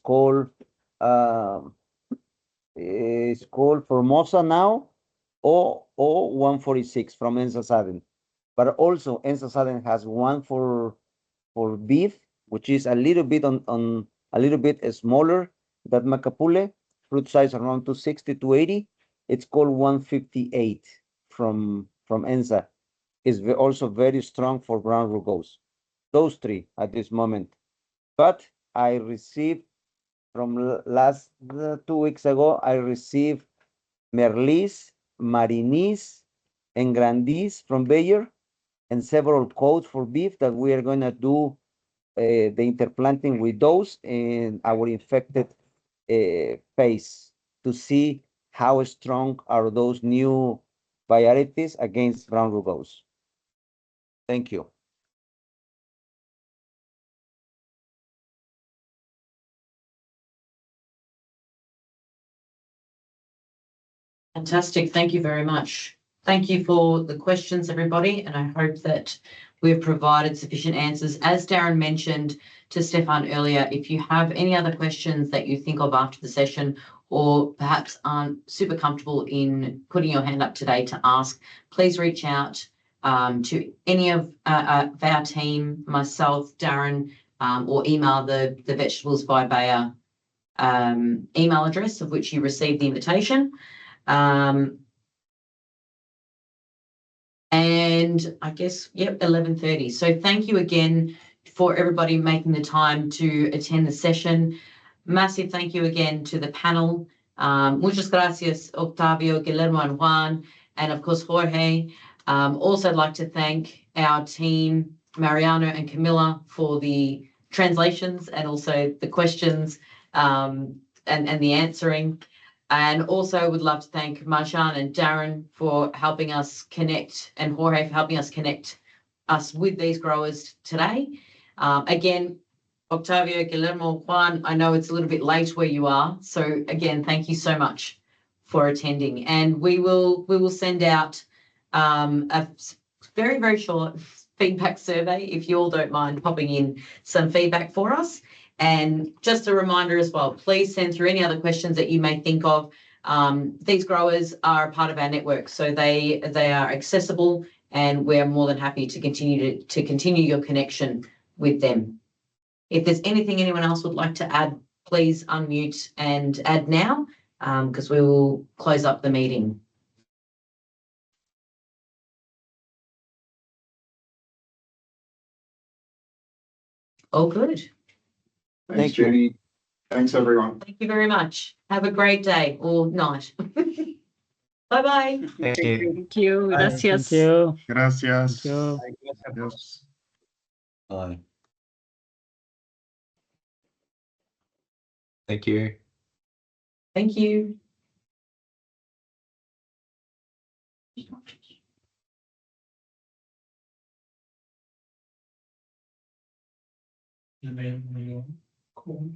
called Formosa now, or 146 from Enza Saden. But also Enza Saden has one for beef, which is a little bit on a little bit smaller than Macapule, fruit size around 260 to 80. It's called 158 from Enza. It's also very strong for brown rugose. Those three at this moment. But I received from last 2 weeks ago, I received Merlis, Marinis, and Grandis from Bayer, and several codes for beef that we are going to do the interplanting with those in our infected phase to see how strong are those new varieties against brown rugose. Thank you. Fantastic. Thank you very much. Thank you for the questions, everybody, and I hope that we've provided sufficient answers. As Darren mentioned to Stefan earlier, if you have any other questions that you think of after the session, or perhaps aren't super comfortable in putting your hand up today to ask, please reach out to any of our team, myself, Darren, or email the Vegetables by Bayer email address of which you received the invitation. And I guess, yep, 11:30. So thank you again for everybody making the time to attend the session. Massive thank you again to the panel. Muchas gracias, Octavio, Guillermo, and Juan, and of course, Jorge. Also, I'd like to thank our team, Mariano and Camilla, for the translations and also the questions and the answering. And also would love to thank Marjan and Darren for helping us connect, and Jorge for helping us connect us with these growers today. Again, Octavio, Guillermo, Juan, I know it's a little bit late where you are. So again, thank you so much for attending. And we will send out a very, very short feedback survey if you all don't mind popping in some feedback for us. And just a reminder as well, please send through any other questions that you may think of. These growers are a part of our network, so they are accessible, and we're more than happy to continue your connection with them. If there's anything anyone else would like to add, please unmute and add now, because we will close up the meeting. All good. Thanks, Thank you. Jenny. Thanks, everyone. Thank you very much. Have a great day or night. Bye-bye. Thank you. Thank you. Bye. Gracias. Thank you. Gracias. Thank you. Adiós. Bye. Thank you. Thank you. Cool.